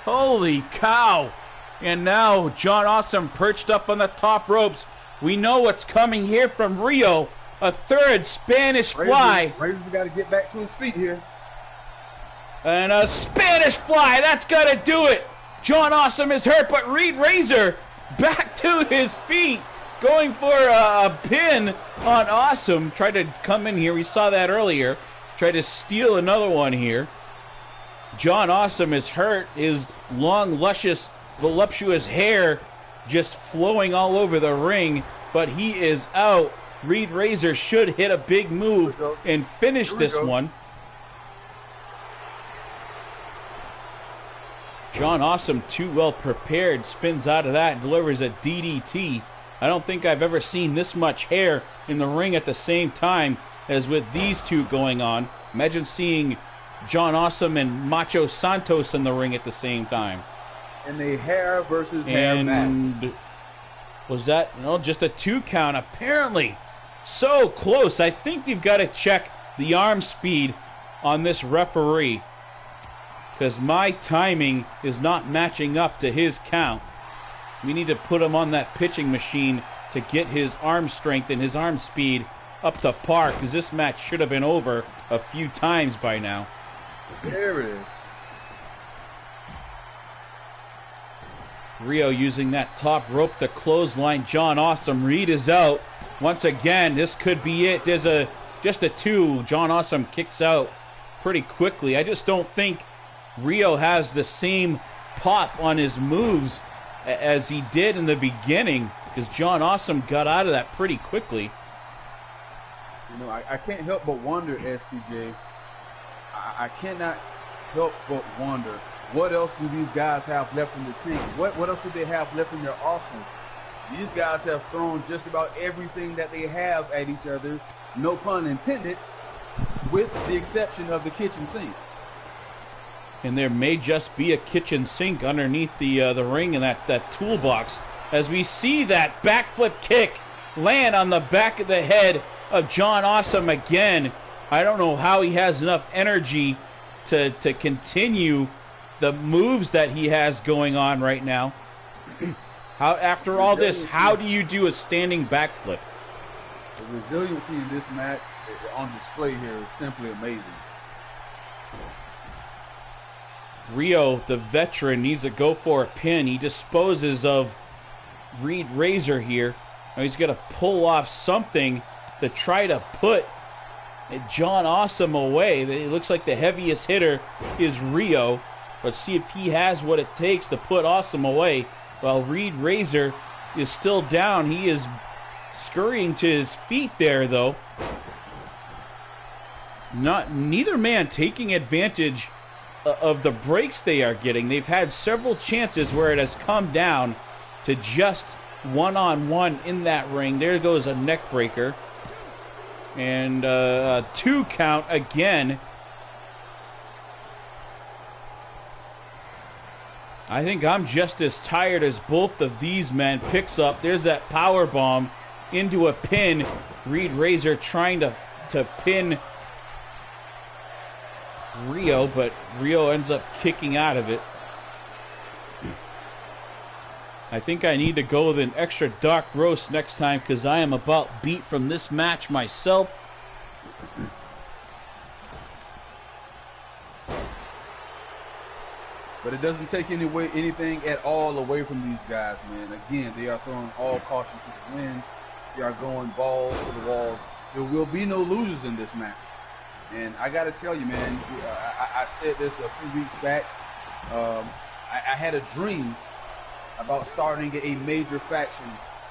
Holy cow. And now John Awesome perched up on the top ropes. We know what's coming here from Rio. A third Spanish fly. Razor's got to get back to his feet here. And a Spanish fly. That's got to do it. John Awesome is hurt, but Reed Razor back to his feet. Going for a pin on Awesome. Tried to come in here. We saw that earlier. Tried to steal another one here. John Awesome is hurt. His long, luscious, voluptuous hair just flowing all over the ring. But he is out. Reed Razor should hit a big move and finish this one. John Awesome, too well prepared, spins out of that and delivers a DDT. I don't think I've ever seen this much hair in the ring at the same time as with these two going on. Imagine seeing John Awesome and Macho Santos in the ring at the same time. And the hair versus hair match. Was that, no, just a 2 count apparently. So close. I think we've got to check the arm speed on this referee, because my timing is not matching up to his count. We need to put him on that pitching machine to get his arm strength and his arm speed up to par, because this match should have been over a few times by now. There it is. Rio using that top rope to clothesline John Awesome. Reed is out. Once again, this could be it. There's just a 2. John Awesome kicks out pretty quickly. I just don't think Rio has the same pop on his moves as he did in the beginning, because John Awesome got out of that pretty quickly. You know, I can't help but wonder, SPJ. I cannot help but wonder, what else do these guys have left in the tank? What else do they have left in their arsenal? These guys have thrown just about everything that they have at each other, no pun intended, with the exception of the kitchen sink. And there may just be a kitchen sink underneath the ring in that toolbox, as we see that backflip kick land on the back of the head of John Awesome again. I don't know how he has enough energy to continue the moves that he has going on right now. How, after all this, how do you do a standing backflip? The resiliency in this match on display here is simply amazing. Rio, the veteran, needs to go for a pin. He disposes of Reed Razor here. Now he's going to pull off something to try to put John Awesome away. It looks like the heaviest hitter is Rio. Let's see if he has what it takes to put Awesome away. While Reed Razor is still down, he is scurrying to his feet there, though. Neither man taking advantage of the breaks they are getting. They've had several chances where it has come down to just one-on-one in that ring. There goes a neck breaker. And a 2 count again. I think I'm just as tired as both of these men. Picks up. There's that power bomb into a pin. Reed Razor trying to pin Rio, but Rio ends up kicking out of it. I think I need to go with an extra dark roast next time because I am about beat from this match myself. But it doesn't take anything at all away from these guys, man. Again, they are throwing all caution to the wind. They are going balls to the walls. There will be no losers in this match. And I got to tell you, man, I said this a few weeks back. I had a dream about starting a major faction.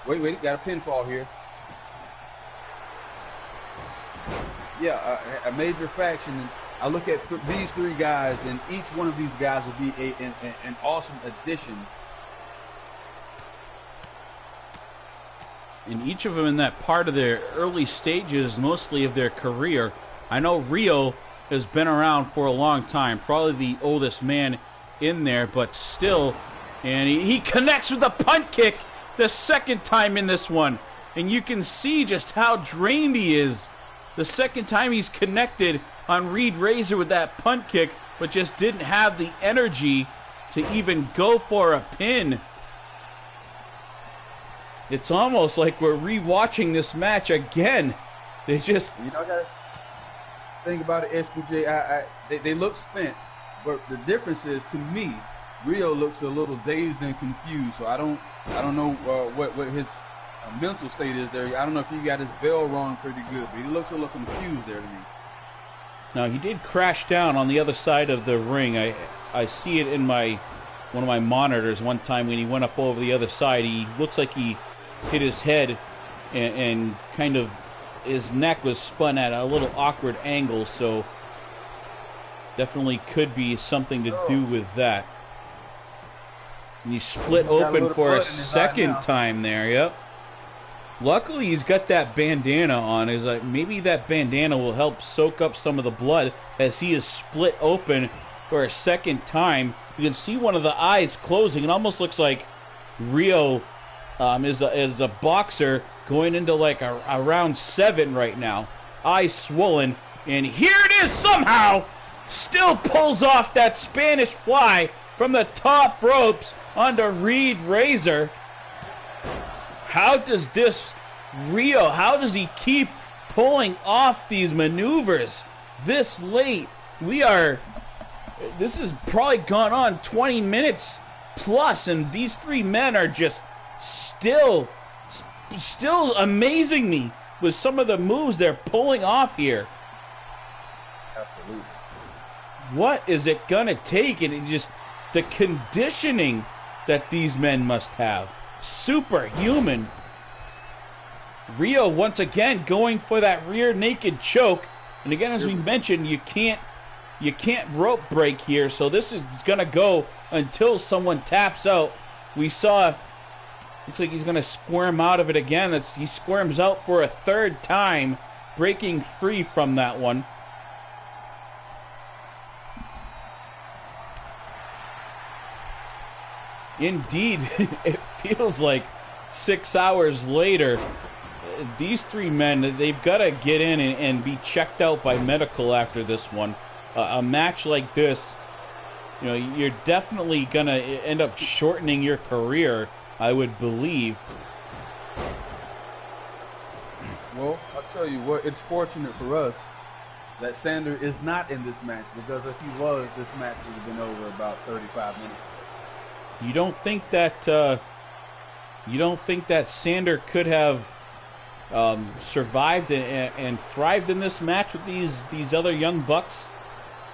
Wait, got a pinfall here. Yeah, a major faction. I look at these three guys, and each one of these guys will be an awesome addition. And each of them in that part of their early stages, mostly of their career. I know Rio has been around for a long time, probably the oldest man in there, but still. And he connects with a punt kick the second time in this one. And you can see just how drained he is. The second time he's connected on Reed Razor with that punt kick, but just didn't have the energy to even go for a pin. It's almost like we're rewatching this match again. They just... You know, I gotta think about it, SPJ. They look spent, but the difference is, to me, Rio looks a little dazed and confused. So I don't know what his mental state is there. I don't know if he got his bell rung pretty good, but he looks a little confused there to me. Now, he did crash down on the other side of the ring. I see it in one of my monitors one time when he went up over the other side. He looks like he hit his head and kind of his neck was spun at a little awkward angle, so definitely could be something to do with that. And he split open for a second time there, yep. Luckily, he's got that bandana on. Is like maybe that bandana will help soak up some of the blood as he is split open for a second time. You can see one of the eyes closing. It almost looks like Rio is a boxer going into like a round 7 right now. Eyes swollen, and here it is somehow. Still pulls off that Spanish fly from the top ropes onto Reed Razor. How does how does he keep pulling off these maneuvers this late? This has probably gone on 20 minutes plus, and these three men are just still amazing me with some of the moves they're pulling off here. Absolutely. What is it gonna take? And the conditioning that these men must have. Superhuman. Rio once again going for that rear naked choke. And again, as we mentioned, you can't rope break here, so this is gonna go until someone taps out. We saw, looks like he's gonna squirm out of it again. He squirms out for a third time, breaking free from that one. Indeed, it feels like 6 hours later. These three men, they've got to get in and be checked out by medical after this one. A match like this, you're definitely going to end up shortening your career, I would believe. Well, I'll tell you what, it's fortunate for us that Sander is not in this match, because if he was, this match would have been over about 35 minutes. You don't think that Sander could have survived and thrived in this match with these other young bucks?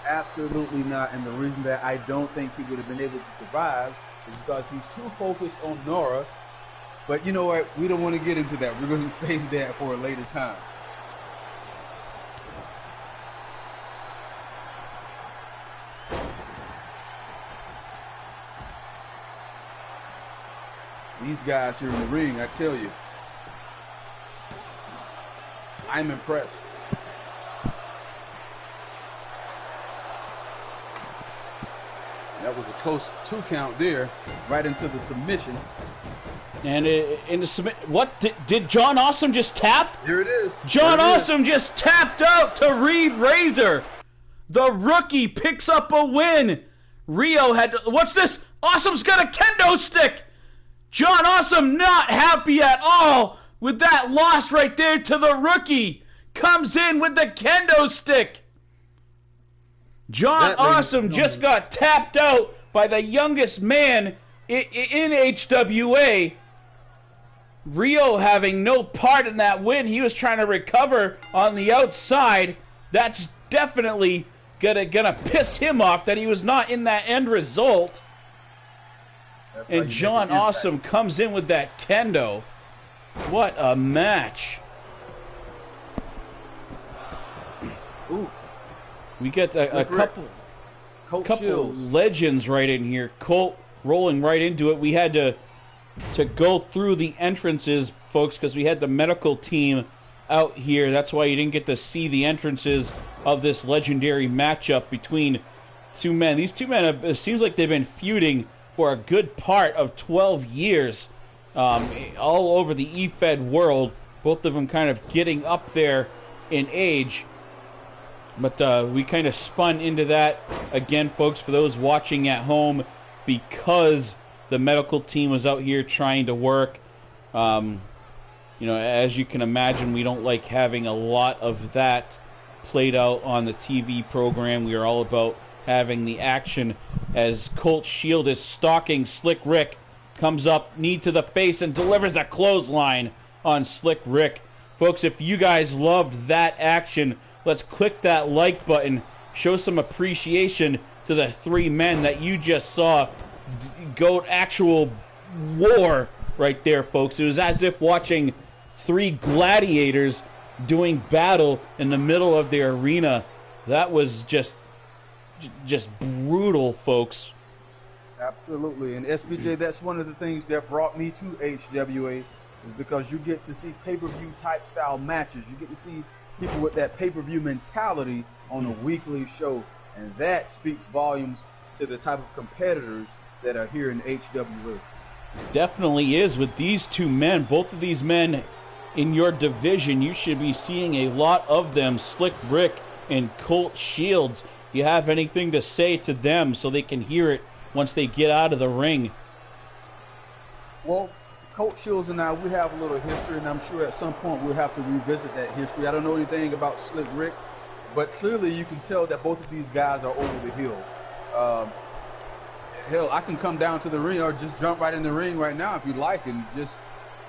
Absolutely not. And the reason that I don't think he would have been able to survive is because he's too focused on Nora. But you know what? We don't want to get into that. We're going to save that for a later time. These guys here in the ring, I tell you, I'm impressed. That was a close 2 count there, right into the submission. And in the submit, what did John Awesome just tap? Here it is. John Awesome just tapped out to Reed Razor. The rookie picks up a win. Rio had to, what's this? Awesome's got a kendo stick. John Awesome not happy at all with that loss right there to the rookie. Comes in with the kendo stick. John Awesome just got tapped out by the youngest man in HWA. Rio having no part in that win. He was trying to recover on the outside. That's definitely gonna piss him off that he was not in that end result. And John Awesome comes in with that kendo. What a match. Ooh. We get a couple legends right in here. Colt rolling right into it. We had to go through the entrances, folks, because we had the medical team out here. That's why you didn't get to see the entrances of this legendary matchup between two men. These two men, it seems like they've been feuding for a good part of 12 years all over the EFED world. Both of them kind of getting up there in age. But we kind of spun into that again, folks, for those watching at home, because the medical team was out here trying to work. You know, as you can imagine, we don't like having a lot of that played out on the TV program. We are all about having the action, as Colt Shield is stalking Slick Rick. Comes up, knee to the face, and delivers a clothesline on Slick Rick. Folks, if you guys loved that action, let's click that like button. Show some appreciation to the three men that you just saw go actual war right there, folks. It was as if watching three gladiators doing battle in the middle of the arena. That was just brutal, folks. Absolutely. And SBJ, that's one of the things that brought me to HWA, is because you get to see pay-per-view type style matches. You get to see people with that pay-per-view mentality on a weekly show, and that speaks volumes to the type of competitors that are here in HWA. Definitely is. With these two men, both of these men in your division, you should be seeing a lot of them. Slick Rick and Colt Shields. You have anything to say to them so they can hear it once they get out of the ring? Well, Colt Shields and I, we have a little history, and I'm sure at some point we'll have to revisit that history. I don't know anything about Slick Rick, but clearly you can tell that both of these guys are over the hill. Hell, I can come down to the ring or just jump right in the ring right now if you like and just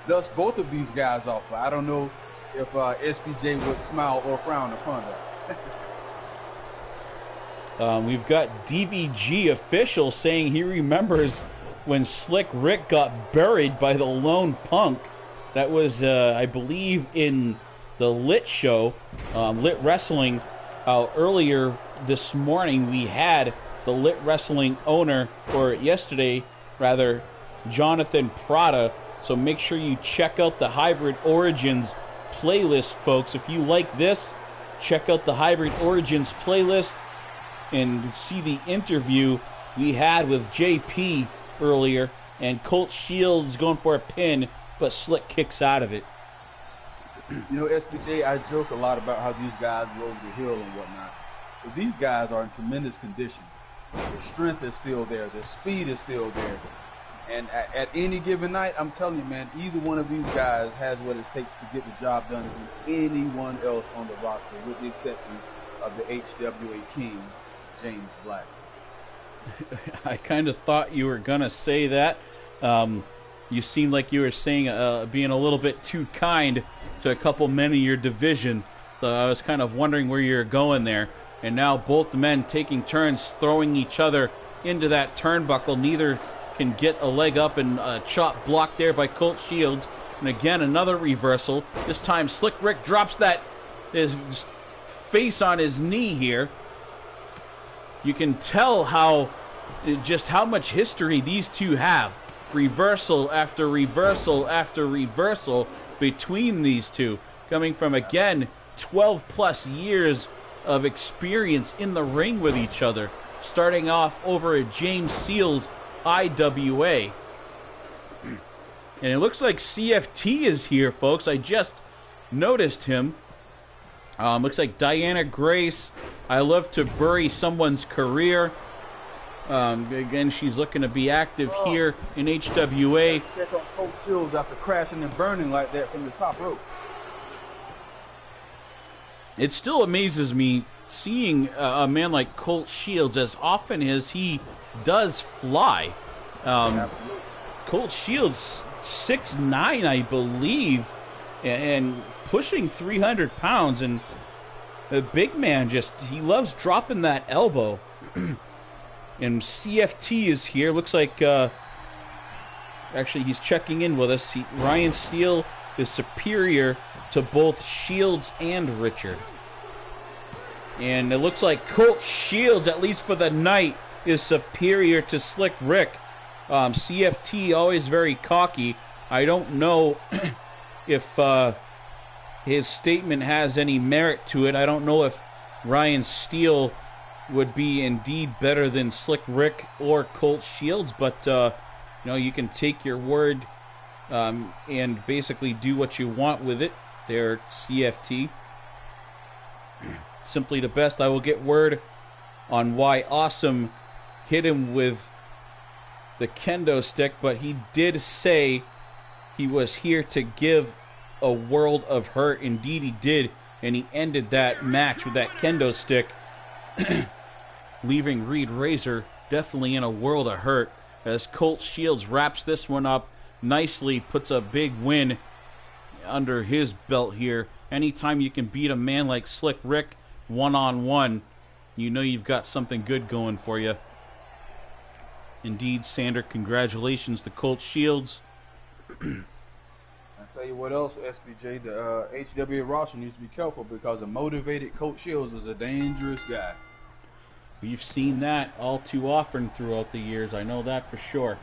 dust both of these guys off. But I don't know if SPJ would smile or frown upon that. We've got DVG official saying he remembers when Slick Rick got buried by the Lone Punk. That was, I believe, in the Lit show, Lit Wrestling. Earlier this morning, we had the Lit Wrestling owner, or yesterday, rather, Jonathan Prada. So make sure you check out the Hybrid Origins playlist, folks. If you like this, check out the Hybrid Origins playlist and see the interview we had with JP earlier. And Colt Shields going for a pin, but Slick kicks out of it. You know, SPJ, I joke a lot about how these guys rode the hill and whatnot. But these guys are in tremendous condition. The strength is still there. The speed is still there. And at any given night, I'm telling you, man, either one of these guys has what it takes to get the job done against anyone else on the roster, with the exception of the HWA King, James Black. I kind of thought you were going to say that. You seemed like you were saying being a little bit too kind to a couple men in your division. So I was kind of wondering where you're going there. And now both the men taking turns throwing each other into that turnbuckle. Neither can get a leg up, and a chop blocked there by Colt Shields. And again, another reversal. This time Slick Rick drops his face on his knee here. You can tell just how much history these two have. Reversal after reversal after reversal between these two. Coming from, again, 12 plus years of experience in the ring with each other. Starting off over at James Seals IWA. And it looks like CFT is here, folks. I just noticed him. Looks like Diana Grace. I love to bury someone's career. Again, she's looking to be active here in HWA. Check on Coach Shields after crashing and burning like that from the top rope. It still amazes me seeing a man like Colt Shields as often as he does fly. Absolutely. Colt Shields, 6'9", I believe, and pushing 300 pounds. And the big man he loves dropping that elbow. And CFT is here. Looks like, actually, he's checking in with us. Ryan Steele is superior to both Shields and Richard. And it looks like Colt Shields, at least for the night, is superior to Slick Rick. CFT, always very cocky. I don't know if his statement has any merit to it. I don't know if Ryan Steele would be indeed better than Slick Rick or Colt Shields, but you can take your word and basically do what you want with it. There, CFT. Simply the best. I will get word on why Awesome hit him with the kendo stick, but he did say he was here to give a world of hurt. Indeed he did, and he ended that match with that kendo stick, leaving Reed Razor definitely in a world of hurt, as Colt Shields wraps this one up nicely, puts a big win under his belt here. Anytime you can beat a man like Slick Rick one-on-one, you know you've got something good going for you. Indeed, Sander, congratulations to Colt Shields. I'll tell you what else, SBJ, the HWA roster needs to be careful, because a motivated Colt Shields is a dangerous guy. We've seen that all too often throughout the years. I know that for sure.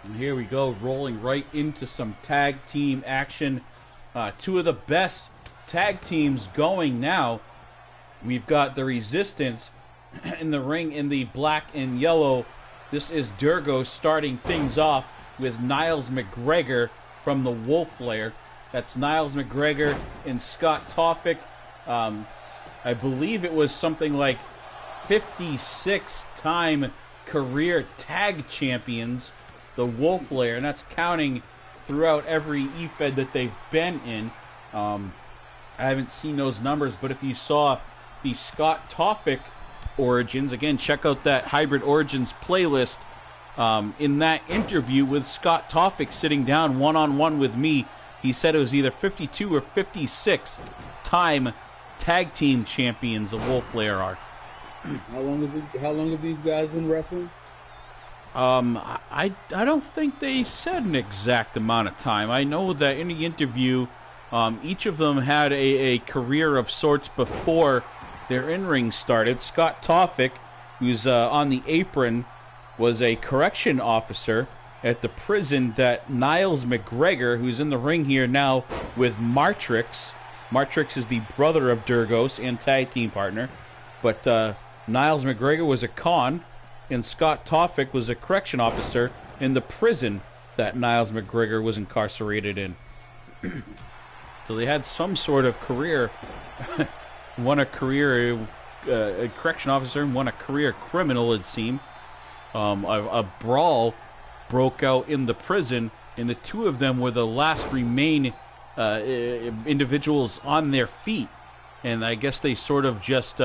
And here we go, rolling right into some tag team action. Two of the best tag teams going now. We've got the Resistance in the ring in the black and yellow. This is Durgo starting things off with Niles McGregor from the Wolf Lair. That's Niles McGregor and Scott Toffick. I believe it was something like 56-time career tag champions, the Wolf Lair, and that's counting throughout every E-Fed that they've been in. I haven't seen those numbers, but if you saw the Scott Toffick Origins, again, check out that Hybrid Origins playlist. In that interview with Scott Toffick sitting down one-on-one with me, he said it was either 52 or 56-time tag team champions the Wolf Lair are. How long have these guys been wrestling? I don't think they said an exact amount of time. I know that in the interview, each of them had a career of sorts before their in-ring started. Scott Toffick, who's on the apron, was a correction officer at the prison that Niles McGregor, who's in the ring here now with Martrix. Martrix is the brother of Durgos and tag team partner. But Niles McGregor was a con, and Scott Toffick was a correction officer in the prison that Niles McGregor was incarcerated in. So they had some sort of career. One a correction officer, and one a career criminal, it seemed. A brawl broke out in the prison, and the two of them were the last remaining individuals on their feet. And I guess they sort of just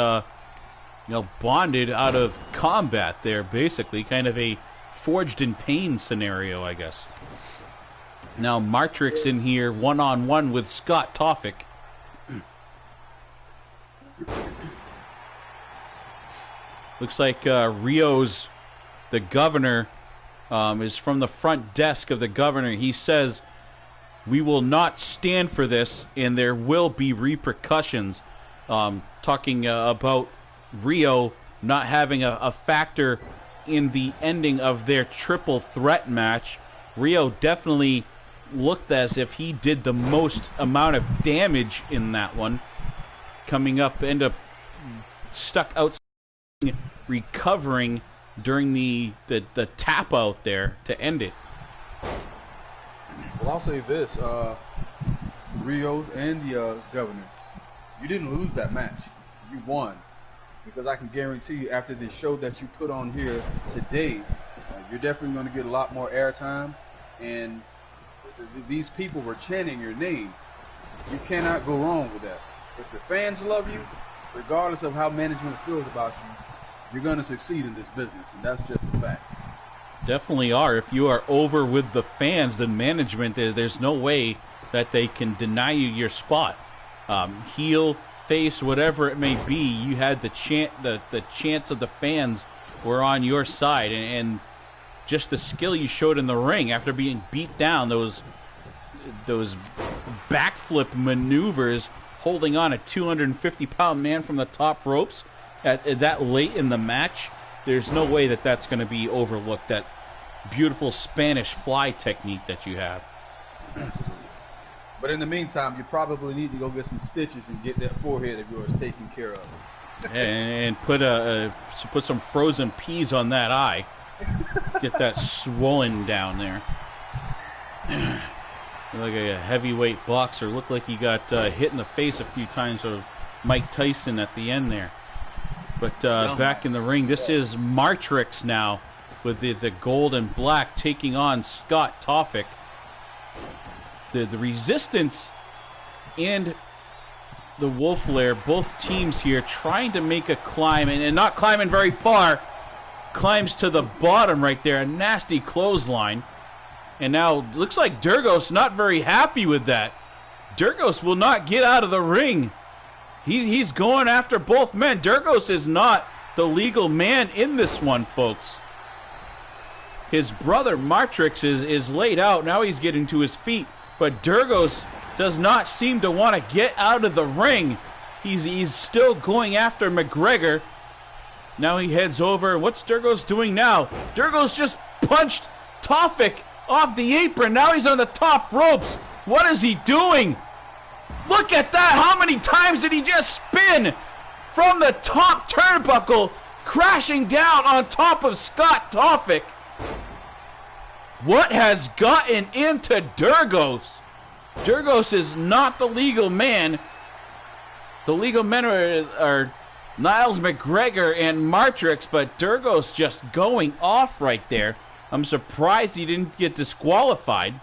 bonded out of combat there, basically. Kind of a forged in pain scenario, I guess. Now Martrix in here one-on-one with Scott Toffick. Looks like Rio's, the governor, is from the front desk of the governor. He says, "We will not stand for this, and there will be repercussions." Talking about Rio not having a factor in the ending of their triple threat match. Rio definitely looked as if he did the most amount of damage in that one. Coming up, end up stuck out, recovering during the tap out there to end it. Well, I'll say this, Rios and the governor, you didn't lose that match. You won. because I can guarantee you after the show that you put on here today, you're definitely going to get a lot more airtime, and these people were chanting your name. You cannot go wrong with that. If the fans love you, regardless of how management feels about you, you're going to succeed in this business, and that's just a fact. Definitely are. If you are over with the fans, the management, there's no way that they can deny you your spot. Heel, face, whatever it may be, you had the chance of the fans were on your side, and just the skill you showed in the ring after being beat down, those backflip maneuvers, holding on a 250-pound man from the top ropes at that late in the match. There's no way that that's going to be overlooked, that beautiful Spanish fly technique that you have. Absolutely. But in the meantime, you probably need to go get some stitches and get that forehead of yours taken care of. and put some frozen peas on that eye. Get that swollen down there. Like a heavyweight boxer. Looked like he got hit in the face a few times with Mike Tyson at the end there. But back in the ring, this is Martrix now with the gold and black taking on Scott Toffick. The Resistance and the Wolf Lair, both teams here trying to make a climb, and not climbing very far. Climbs to the bottom right there, a nasty clothesline. And now looks like Durgos not very happy with that. Durgos will not get out of the ring. He's going after both men. Durgos is not the legal man in this one, folks. His brother Martrix is laid out. Now he's getting to his feet. But Durgos does not seem to want to get out of the ring. He's still going after McGregor. Now he heads over. What's Durgos doing now? Durgos just punched Toffick off the apron. Now he's on the top ropes. What is he doing? Look at that. How many times did he just spin from the top turnbuckle, crashing down on top of Scott Toffick? What has gotten into Durgos? Durgos is not the legal man. The legal men are Niles McGregor and Martrix, but Durgos just going off right there. I'm surprised he didn't get disqualified.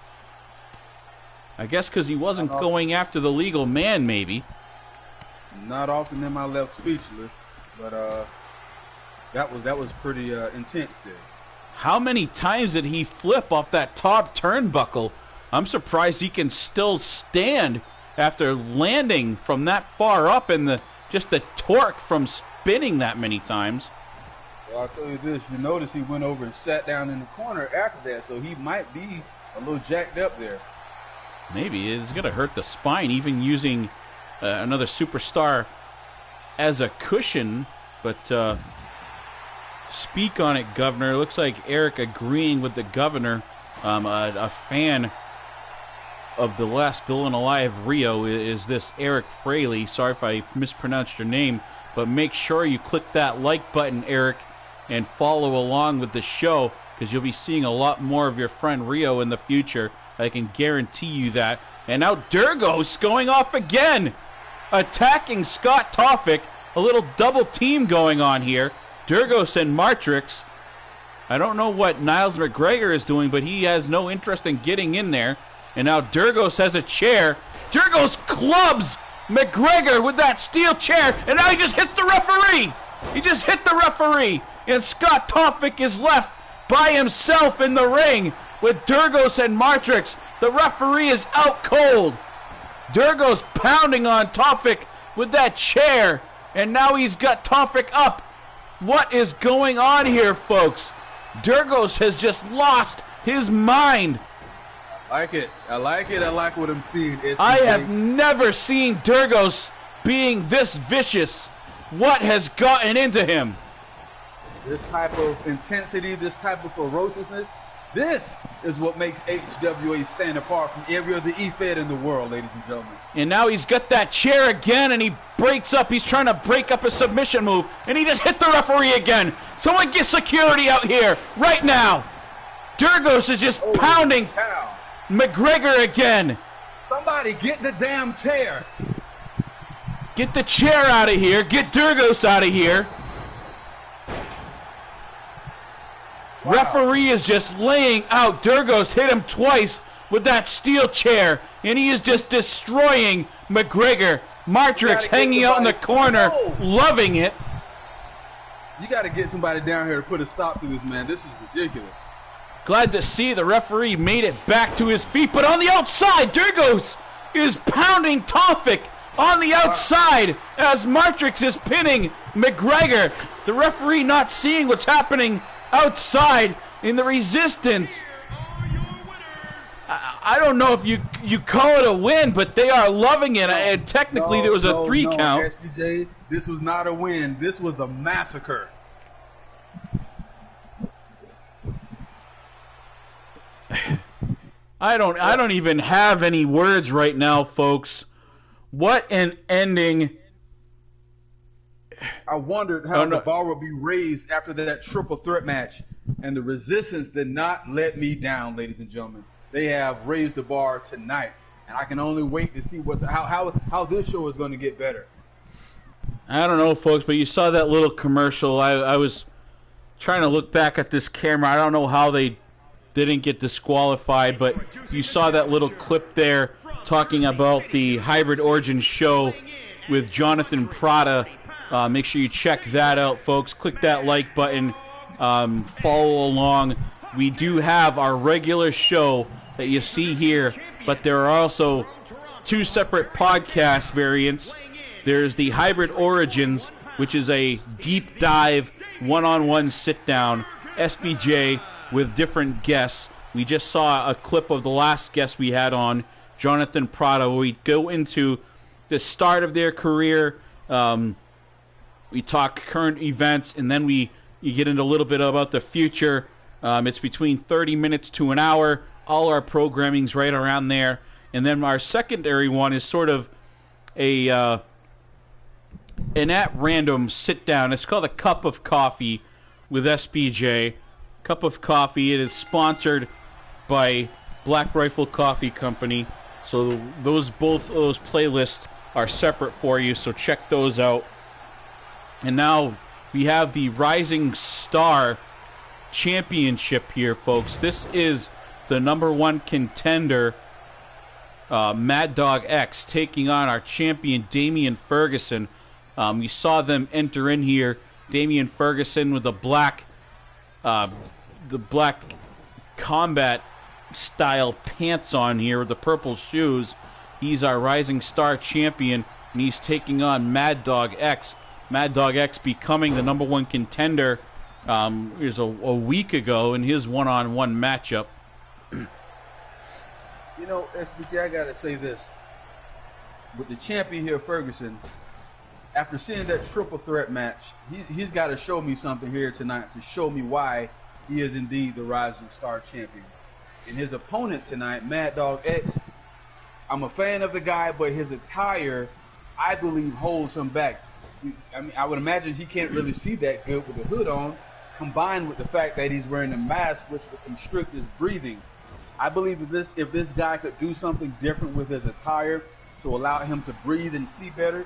I guess because he wasn't going after the legal man, maybe. Not often am I left speechless, but that was pretty intense there. How many times did he flip off that top turnbuckle? I'm surprised he can still stand after landing from that far up, and just the torque from spinning that many times. Well, I'll tell you this. You notice he went over and sat down in the corner after that, so he might be a little jacked up there. Maybe. It's going to hurt the spine, even using another superstar as a cushion. But speak on it, Governor. Looks like Eric agreeing with the Governor. A fan of the last villain alive, Rio, is this Eric Fraley. Sorry if I mispronounced your name, but make sure you click that like button, Eric, and follow along with the show, because you'll be seeing a lot more of your friend Rio in the future. I can guarantee you that. And now Durgos going off again, attacking Scott Toffick. A little double team going on here. Durgos and Martrix. I don't know what Niles McGregor is doing, but he has no interest in getting in there. And now Durgos has a chair. Durgos clubs McGregor with that steel chair, and now he just hits the referee. He just hit the referee, and Scott Toffick is left by himself in the ring with Durgos and Martrix. The referee is out cold. Durgos pounding on Toffick with that chair, and now he's got Toffick up. What is going on here, folks? Durgos has just lost his mind. I like it. I like it. I like what I'm seeing. I have never seen Durgos being this vicious. What has gotten into him? This type of intensity, this type of ferociousness, this is what makes HWA stand apart from every other E-Fed in the world, ladies and gentlemen. And now he's got that chair again, and he breaks up. He's trying to break up a submission move, and he just hit the referee again. Someone get security out here right now. Durgos is just pounding McGregor again. Somebody get the damn chair. Get the chair out of here. Get Durgos out of here. Wow. Referee is just laying out. Durgos hit him twice with that steel chair, and he is just destroying McGregor. Martrix hanging out in the corner, loving it. You got to get somebody down here to put a stop to this, man. This is ridiculous. Glad to see the referee made it back to his feet, but on the outside, Durgos is pounding Tofik on the outside as Martrix is pinning McGregor. The referee not seeing what's happening outside in the resistance. I don't know if you call it a win, but they are loving it. And technically, there was a 3 count. SBJ, this was not a win. This was a massacre. I don't even have any words right now, folks. What an ending. I wondered how the bar would be raised after that triple threat match, and the resistance did not let me down, ladies and gentlemen. They have raised the bar tonight, and I can only wait to see how this show is going to get better. I don't know, folks, but you saw that little commercial. I was trying to look back at this camera. I don't know how they didn't get disqualified, but you saw that little clip there talking about the Hybrid Origin show with Jonathan Prada. Make sure you check that out, folks. Click that like button. Follow along. We do have our regular show that you see here, but there are also 2 separate podcast variants. There's the Hybrid Origins, which is a deep dive, one-on-one sit-down, SBJ with different guests. We just saw a clip of the last guest we had on, Jonathan Prada, where we go into the start of their career. We talk current events, and then you get into a little bit about the future. It's between 30 minutes to an hour. All our programming's right around there. And then our secondary one is sort of an at random sit down. It's called a Cup of Coffee with SBJ. Cup of Coffee. It is sponsored by Black Rifle Coffee Company. So both of those playlists are separate for you. So check those out. And now we have the Rising Star Championship here, folks. This is the #1 contender, Mad Dog X, taking on our champion, Damian Ferguson. We saw them enter in here. Damian Ferguson with the black combat style pants on here with the purple shoes. He's our Rising Star champion, and he's taking on Mad Dog X. Mad Dog X becoming the #1 contender is a week ago in his one-on-one matchup. You know, SBJ, I gotta say this. With the champion here, Ferguson, after seeing that triple threat match, he's got to show me something here tonight to show me why he is indeed the Rising Star champion. And his opponent tonight, Mad Dog X, I'm a fan of the guy, but his attire, I believe, holds him back. I mean, I would imagine he can't really see that good with the hood on, combined with the fact that he's wearing a mask which would constrict his breathing. I believe if this guy could do something different with his attire to allow him to breathe and see better,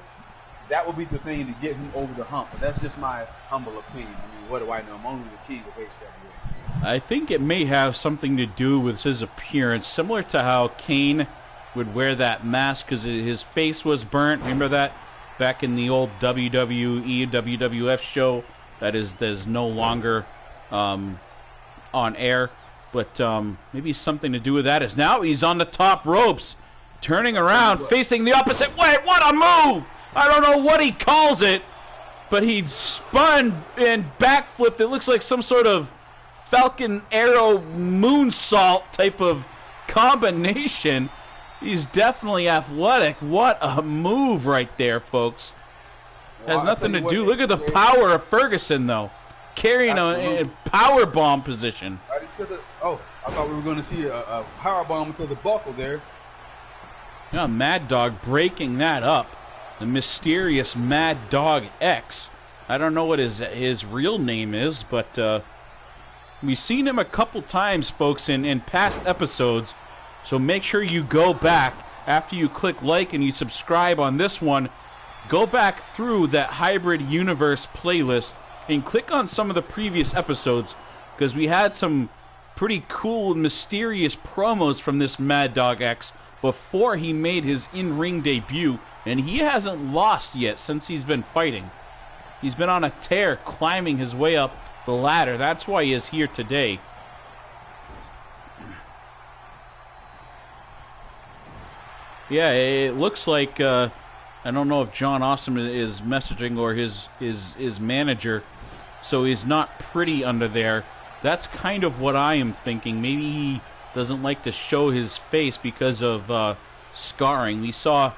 that would be the thing to get him over the hump. But that's just my humble opinion. I mean, what do I know? I'm only the king of HWA. I think it may have something to do with his appearance, similar to how Kane would wear that mask because his face was burnt. Remember that back in the old WWE, WWF show that is no longer on air. But maybe something to do with that is now he's on the top ropes, turning around, facing the opposite way. What a move! I don't know what he calls it, but he spun and backflipped. It looks like some sort of Falcon Arrow moonsault type of combination. He's definitely athletic. What a move right there, folks. Well, Has nothing to do. Look at the power of Ferguson, though. Carrying a power bomb position. Right into the, I thought we were going to see a power bomb into the buckle there. Yeah, Mad Dog breaking that up. The mysterious Mad Dog X. I don't know what his real name is, but we've seen him a couple times, folks, in past episodes. So make sure you go back after you click like and you subscribe on this one go back through that Hybrid Universe playlist and click on some of the previous episodes, because we had some pretty cool and mysterious promos from this Mad Dog X before he made his in-ring debut, and he hasn't lost yet since he's been fighting. He's been on a tear climbing his way up the ladder. That's why he is here today. Yeah, it looks like, I don't know if John Awesome is messaging or his manager, so he's not pretty under there. That's kind of what I am thinking. Maybe he doesn't like to show his face because of scarring. We saw,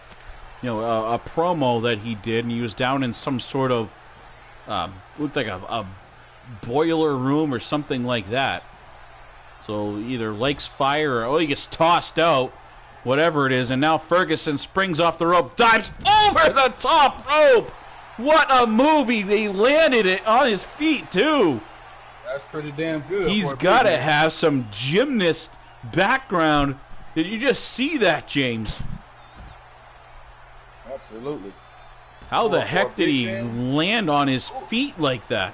a promo that he did, and he was down in some sort of, looked like a boiler room or something like that. So either likes fire or he gets tossed out. Whatever it is, and now Ferguson springs off the rope, dives over the top rope! What a movie! They landed it on his feet, too! That's pretty damn good. He's got to have some gymnast background. Did you just see that, James? Absolutely. How the heck did he land on his feet like that?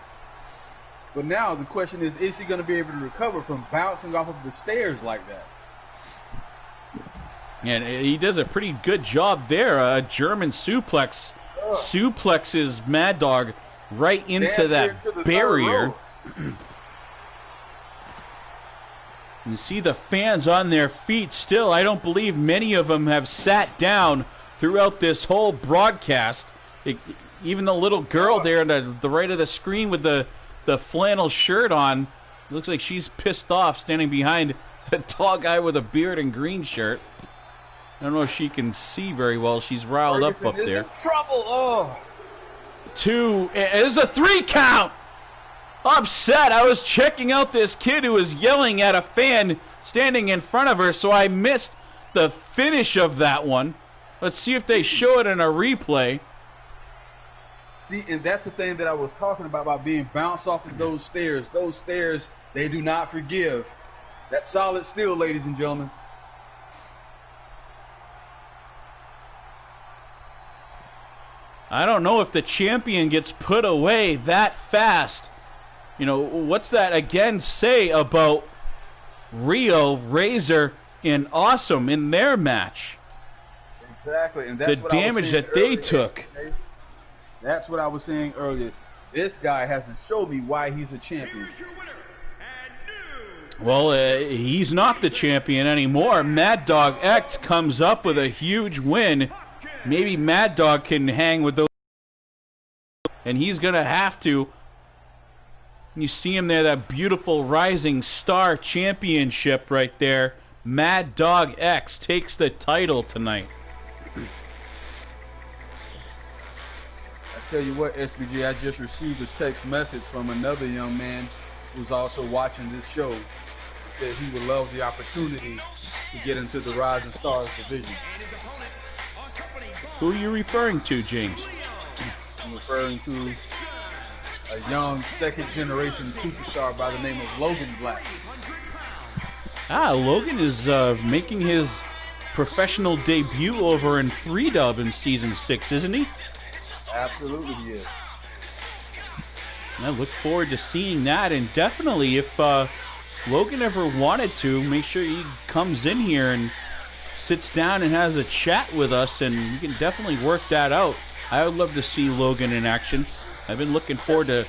But now the question is he going to be able to recover from bouncing off of the stairs like that? And he does a pretty good job there. A German suplex. Suplexes Mad Dog right into that barrier. You see the fans on their feet still. I don't believe many of them have sat down throughout this whole broadcast. Even the little girl there on the right of the screen with the flannel shirt on, looks like she's pissed off standing behind the tall guy with a beard and green shirt. I don't know if she can see very well. She's riled up there. Trouble. Oh. It's a 3 count. Upset. I was checking out this kid who was yelling at a fan standing in front of her, so I missed the finish of that one. Let's see if they show it in a replay. See, and that's the thing that I was talking about being bounced off of those stairs. Those stairs, they do not forgive. That's solid steel, ladies and gentlemen. I don't know if the champion gets put away that fast. What's that again say about Rio, Razor, and Awesome in their match? Exactly, and that's the what damage that they took. That's what I was saying earlier. This guy hasn't showed me why he's a champion. Well, he's not the champion anymore. Mad Dog X comes up with a huge win. Maybe Mad Dog can hang with those, and he's going to have to. You see him there, that beautiful Rising Star Championship right there. Mad Dog X takes the title tonight. I tell you what, SBJ, I just received a text message from another young man who's also watching this show. He said he would love the opportunity to get into the Rising Stars division. Who are you referring to, James? I'm referring to a young second-generation superstar by the name of Logan Black. Logan is making his professional debut over in 3-Dub in Season 6, isn't he? Absolutely he is. I look forward to seeing that, and definitely if Logan ever wanted to, make sure he comes in here and sits down and has a chat with us, and we can definitely work that out. I would love to see Logan in action. I've been looking forward to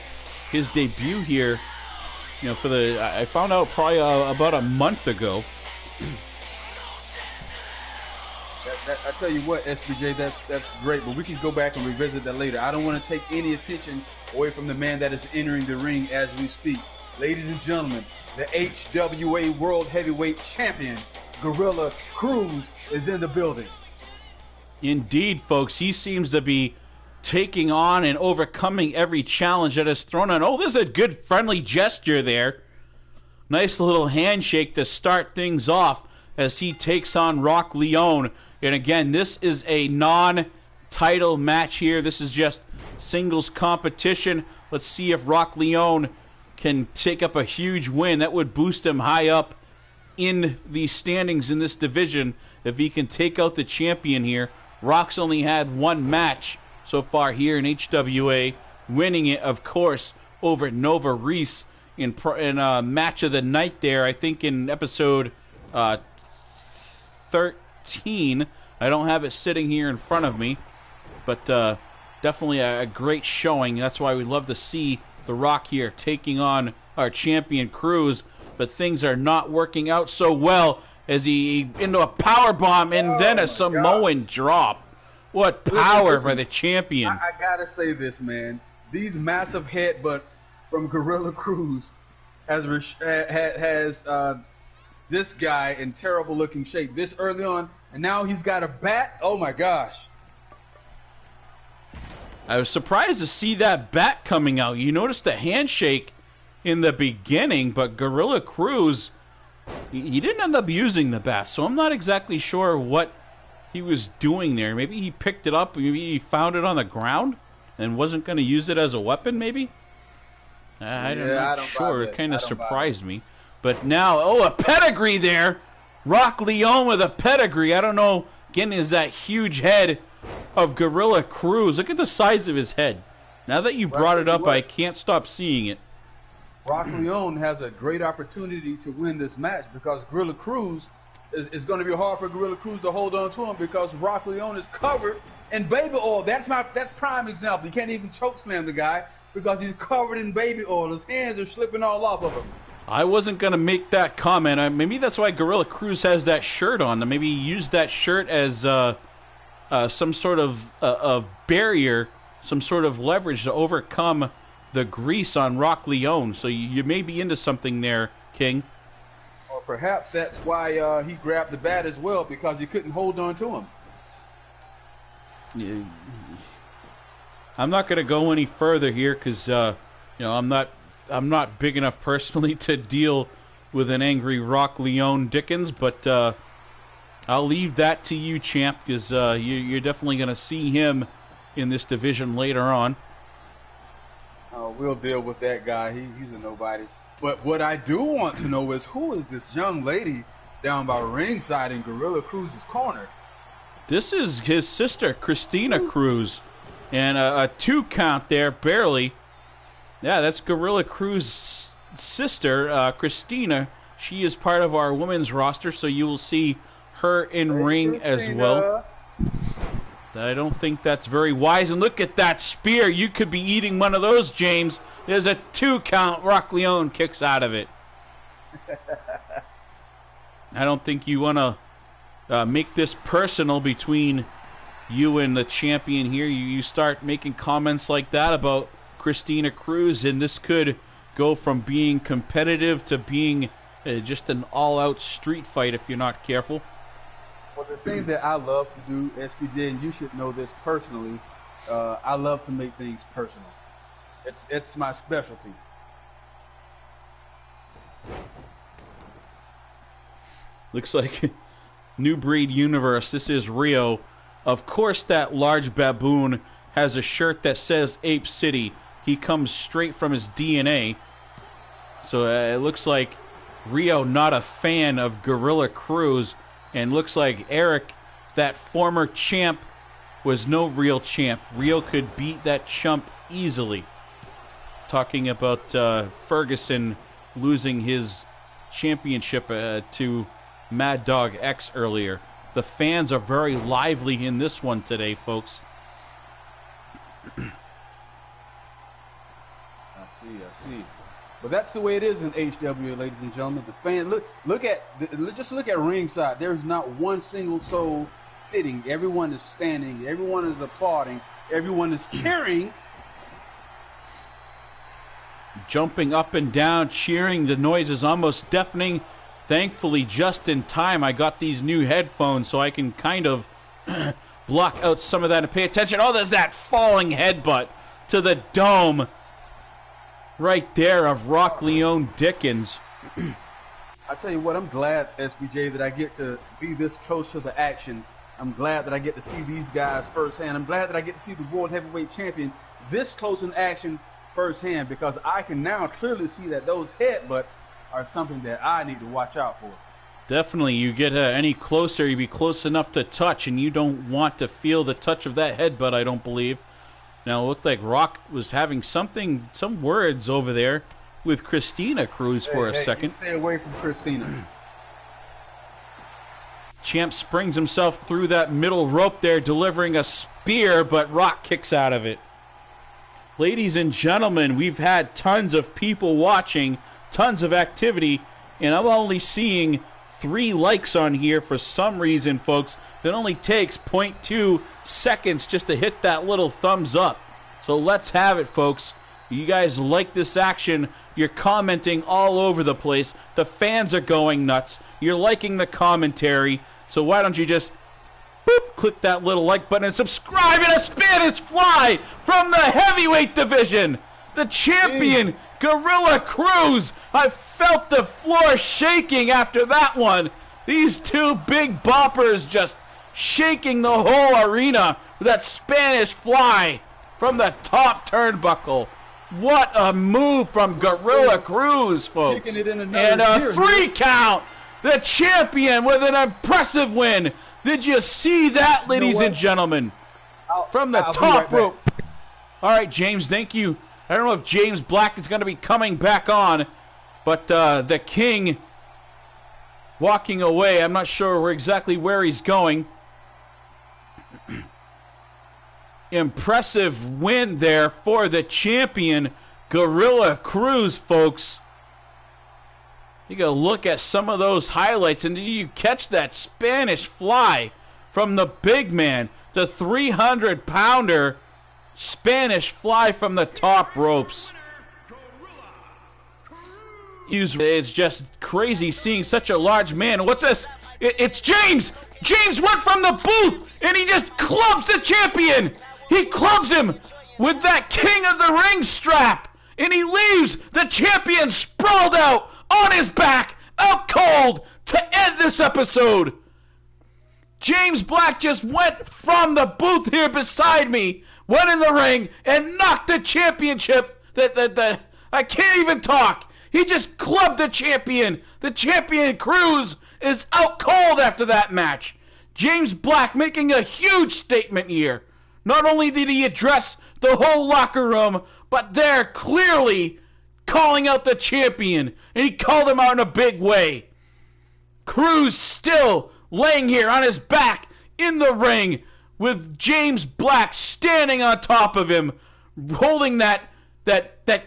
his debut here. I found out probably about a month ago. I tell you what, SBJ, that's great, but we can go back and revisit that later. I don't want to take any attention away from the man that is entering the ring as we speak. Ladies and gentlemen, the HWA World Heavyweight Champion, Gorilla Cruz, is in the building. Indeed, folks. He seems to be taking on and overcoming every challenge that is thrown on. Oh, there's a good friendly gesture there. Nice little handshake to start things off as he takes on Rock Leone. And again, this is a non-title match here. This is just singles competition. Let's see if Rock Leone can take up a huge win. That would boost him high up in the standings in this division if he can take out the champion here. Rock's only had one match so far here in HWA, winning it, of course, over Nova Reese in match of the night there, I think in episode 13. I don't have it sitting here in front of me, but definitely a great showing. That's why we love to see The Rock here taking on our champion Cruz, but things are not working out so well as he into a power bomb and then a Samoan drop. What power by the champion. I gotta say this, man. These massive headbutts from Gorilla Cruz has this guy in terrible looking shape this early on, and now he's got a bat. Oh my gosh. I was surprised to see that bat coming out. You noticed the handshake in the beginning, but Gorilla Cruz, he didn't end up using the bat, so I'm not exactly sure what he was doing there. Maybe he picked it up, maybe he found it on the ground and wasn't going to use it as a weapon, maybe? I'm not sure. It kind of surprised me. But now, a pedigree there. Rock Leone with a pedigree. I don't know. Again, is that huge head of Gorilla Cruz. Look at the size of his head. Now that you brought it up, I can't stop seeing it. Rock Leone has a great opportunity to win this match because Gorilla Cruz is going to be hard for Gorilla Cruz to hold on to him because Rock Leone is covered in baby oil. That's prime example. You can't even choke slam the guy because he's covered in baby oil. His hands are slipping all off of him. I wasn't going to make that comment. Maybe that's why Gorilla Cruz has that shirt on. Maybe he used that shirt as some sort of barrier, some sort of leverage to overcome the grease on Rock Leone. So you may be into something there, King. Or perhaps that's why he grabbed the bat as well, because he couldn't hold on to him. Yeah. I'm not going to go any further here because I'm not big enough personally to deal with an angry Rock Leone Dickens, but I'll leave that to you, champ, because you're definitely going to see him in this division later on. We'll deal with that guy. He's a nobody. But what I do want to know is, who is this young lady down by ringside in Gorilla Cruz's corner? This is his sister, Christina Cruz. And a 2 count there, barely. Yeah, that's Gorilla Cruz's sister, Christina. She is part of our women's roster, so you will see her in ring as well. I don't think that's very wise. And look at that spear. You could be eating one of those, James. There's a 2 count. Rock Leone kicks out of it. I don't think you want to make this personal between you and the champion here. You start making comments like that about Christina Cruz, and this could go from being competitive to being just an all-out street fight if you're not careful. Well, the thing that I love to do, SPJ, and you should know this personally, I love to make things personal. It's my specialty. Looks like New Breed Universe. This is Rio. Of course, that large baboon has a shirt that says Ape City. He comes straight from his DNA. So it looks like Rio not a fan of Gorilla Cruz. And looks like Eric, that former champ, was no real champ. Rio could beat that chump easily. Talking about Ferguson losing his championship to Mad Dog X earlier. The fans are very lively in this one today, folks. I see. But that's the way it is in HWA, ladies and gentlemen. The fan, just look at ringside. There's not one single soul sitting. Everyone is standing. Everyone is applauding. Everyone is cheering. Jumping up and down, cheering. The noise is almost deafening. Thankfully, just in time, I got these new headphones so I can kind of block out some of that and pay attention. Oh, there's that falling headbutt to the dome right there of Rock Leone Dickens. I tell you what, I'm glad, SBJ, that I get to be this close to the action. I'm glad that I get to see these guys firsthand. I'm glad that I get to see the World Heavyweight Champion this close in action firsthand, because I can now clearly see that those headbutts are something that I need to watch out for. Definitely. You get any closer, you be close enough to touch, and you don't want to feel the touch of that headbutt, I don't believe. Now, it looked like Rock was having some words over there with Christina Cruz for a second. Stay away from Christina. Champ springs himself through that middle rope there, delivering a spear, but Rock kicks out of it. Ladies and gentlemen, we've had tons of people watching, tons of activity, and I'm only seeing 3 likes on here for some reason, folks. It only takes 0.2 seconds just to hit that little thumbs up. So let's have it, folks. You guys like this action. You're commenting all over the place. The fans are going nuts. You're liking the commentary. So why don't you just click that little like button and subscribe in a Spanish fly from the heavyweight division. The champion, Gorilla Cruz. I felt the floor shaking after that one. These 2 big boppers just shaking the whole arena with that Spanish fly from the top turnbuckle. What a move from Gorilla Cruz, folks. And a 3 count. The champion with an impressive win. Did you see that, ladies and gentlemen? From the top rope. All right, James, thank you. I don't know if James Black is going to be coming back on, but the King walking away. I'm not sure exactly where he's going. Impressive win there for the champion, Gorilla Cruz, folks. You got to look at some of those highlights, and you catch that Spanish fly from the big man, the 300-pounder Spanish fly from the top ropes. It's just crazy seeing such a large man. What's this? It's James! James went from the booth, and he just clubs the champion! He clubs him with that King of the Ring strap, and he leaves the champion sprawled out on his back, out cold, to end this episode. James Black just went from the booth here beside me, went in the ring, and knocked the championship. I can't even talk. He just clubbed the champion. The champion, Cruz, is out cold after that match. James Black making a huge statement here. Not only did he address the whole locker room, but they're clearly calling out the champion, and he called him out in a big way. Cruz still laying here on his back in the ring with James Black standing on top of him, holding that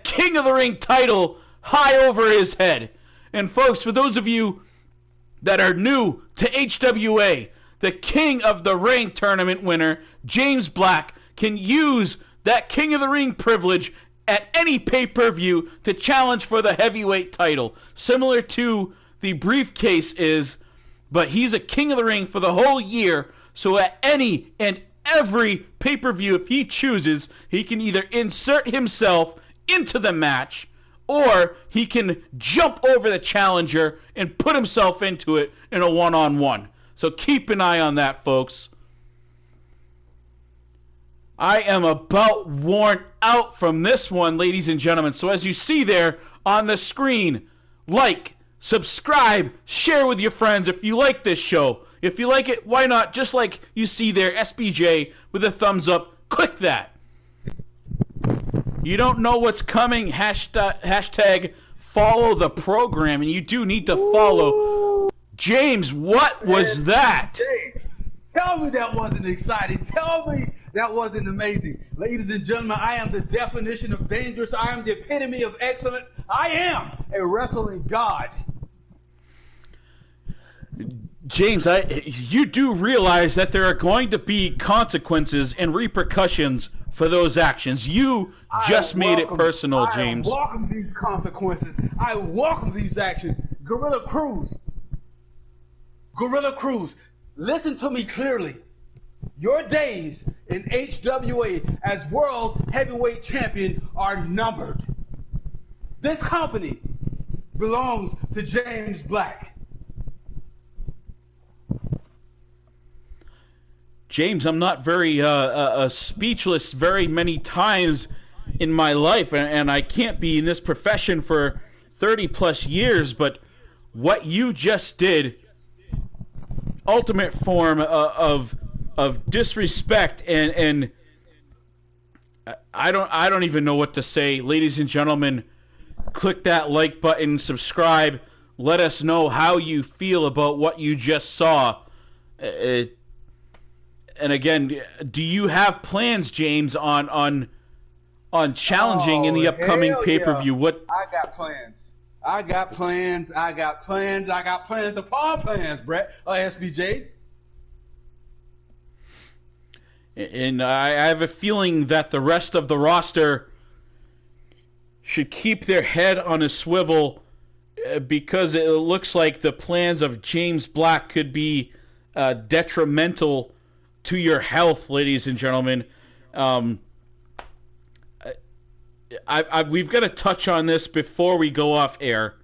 King of the Ring title high over his head. And folks, for those of you that are new to HWA, the King of the Ring tournament winner, James Black, can use that King of the Ring privilege at any pay-per-view to challenge for the heavyweight title, similar to the briefcase is, but he's a King of the Ring for the whole year, so at any and every pay-per-view, if he chooses, he can either insert himself into the match, or he can jump over the challenger and put himself into it in a one-on-one. So keep an eye on that, folks. I am about worn out from this one, ladies and gentlemen. So as you see there on the screen, like, subscribe, share with your friends if you like this show. If you like it, why not? Just like you see there, SBJ with a thumbs up, click that. You don't know what's coming, hashtag follow the program, and you do need to follow. James, what was that? Tell me that wasn't exciting. Tell me that wasn't amazing. Ladies and gentlemen, I am the definition of dangerous. I am the epitome of excellence. I am a wrestling god. James, you do realize that there are going to be consequences and repercussions for those actions. You just made it personal, James. I welcome these consequences. I welcome these actions. Gorilla Cruz. Gorilla Cruz. Listen to me clearly. Your days in HWA as World Heavyweight Champion are numbered. This company belongs to James Black. James, I'm not very speechless very many times in my life, and I can't be in this profession for 30 plus years, but what you just did, ultimate form of disrespect and I don't even know what to say. Ladies and gentlemen, click that like button, subscribe. Let us know how you feel about what you just saw. And again, do you have plans, James, on challenging in the upcoming pay-per-view? Yeah. What I got plans. I got plans upon plans, Brett. SBJ. And I have a feeling that the rest of the roster should keep their head on a swivel because it looks like the plans of James Black could be detrimental to your health, ladies and gentlemen. We've got to touch on this before we go off air.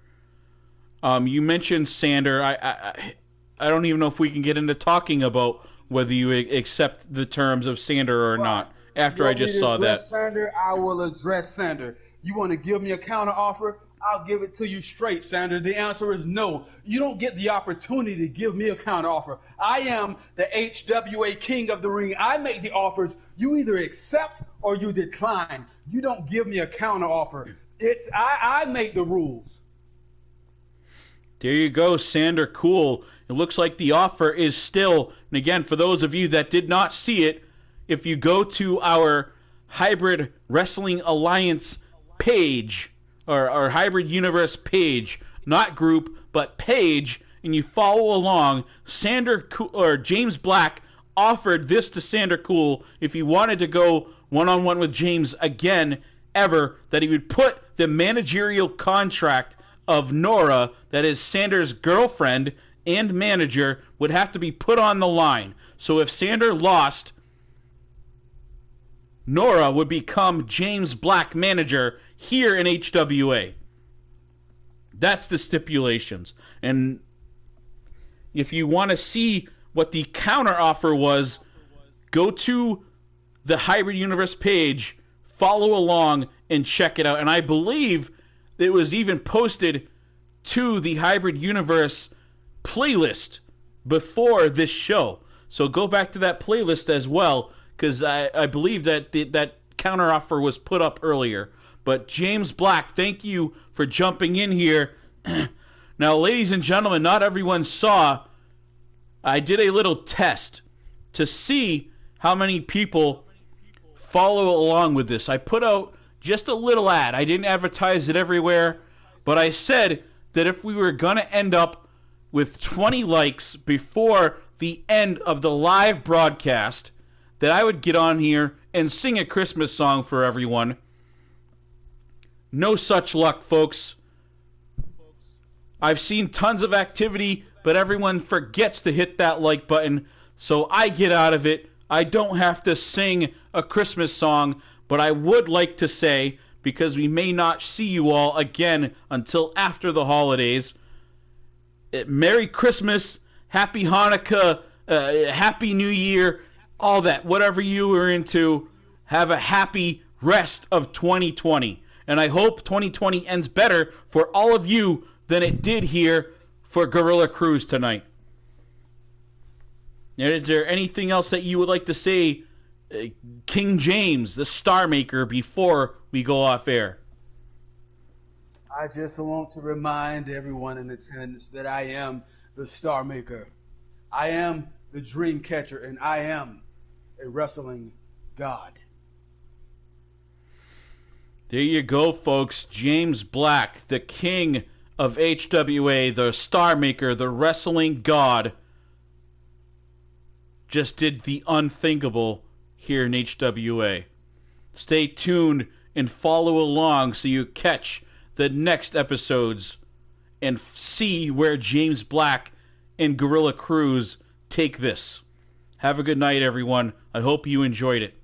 You mentioned Sander. I don't even know if we can get into talking about whether you accept the terms of Sander or not. After I just saw that, Sander, I will address Sander. You want to give me a counter offer? I'll give it to you straight, Sander. The answer is no. You don't get the opportunity to give me a counter offer. I am the HWA king of the ring. I make the offers. You either accept or you decline. You don't give me a counter offer. I make the rules. There you go, Sander. Cool. It looks like the offer is still, and again, for those of you that did not see it, if you go to our Hybrid Wrestling Alliance page, or our Hybrid Universe page, not group, but page, and you follow along, James Black offered this to Sander Cool if he wanted to go one-on-one with James again, ever, that he would put the managerial contract of Nora, that is Sander's girlfriend and manager, would have to be put on the line. So if Sander lost, Nora would become James Black manager here in HWA. That's the stipulations. And if you want to see what the counter offer was, go to the Hybrid Universe page, follow along, and check it out. And I believe it was even posted to the Hybrid Universe playlist before this show. So go back to that playlist as well, because I believe that that counteroffer was put up earlier. But James Black, thank you for jumping in here. Now, ladies and gentlemen, not everyone saw, I did a little test to see how many people follow along with this. I put out just a little ad. I didn't advertise it everywhere, but I said that if we were going to end up with 20 likes before the end of the live broadcast, that I would get on here and sing a Christmas song for everyone. No such luck, folks. I've seen tons of activity, but everyone forgets to hit that like button, so I get out of it. I don't have to sing a Christmas song, but I would like to say, because we may not see you all again until after the holidays, Merry Christmas, Happy Hanukkah, Happy New Year, all that, whatever you are into, have a happy rest of 2020. And I hope 2020 ends better for all of you than it did here for Gorilla Cruz tonight. Is there anything else that you would like to say, King James, the Star Maker, before we go off air? I just want to remind everyone in attendance that I am the Star Maker. I am the Dream Catcher, and I am a wrestling god. There you go, folks. James Black, the king of HWA, the Star Maker, the wrestling god, just did the unthinkable here in HWA. Stay tuned and follow along so you catch the next episodes and see where James Black and Gorilla Cruz take this. Have a good night, everyone. I hope you enjoyed it.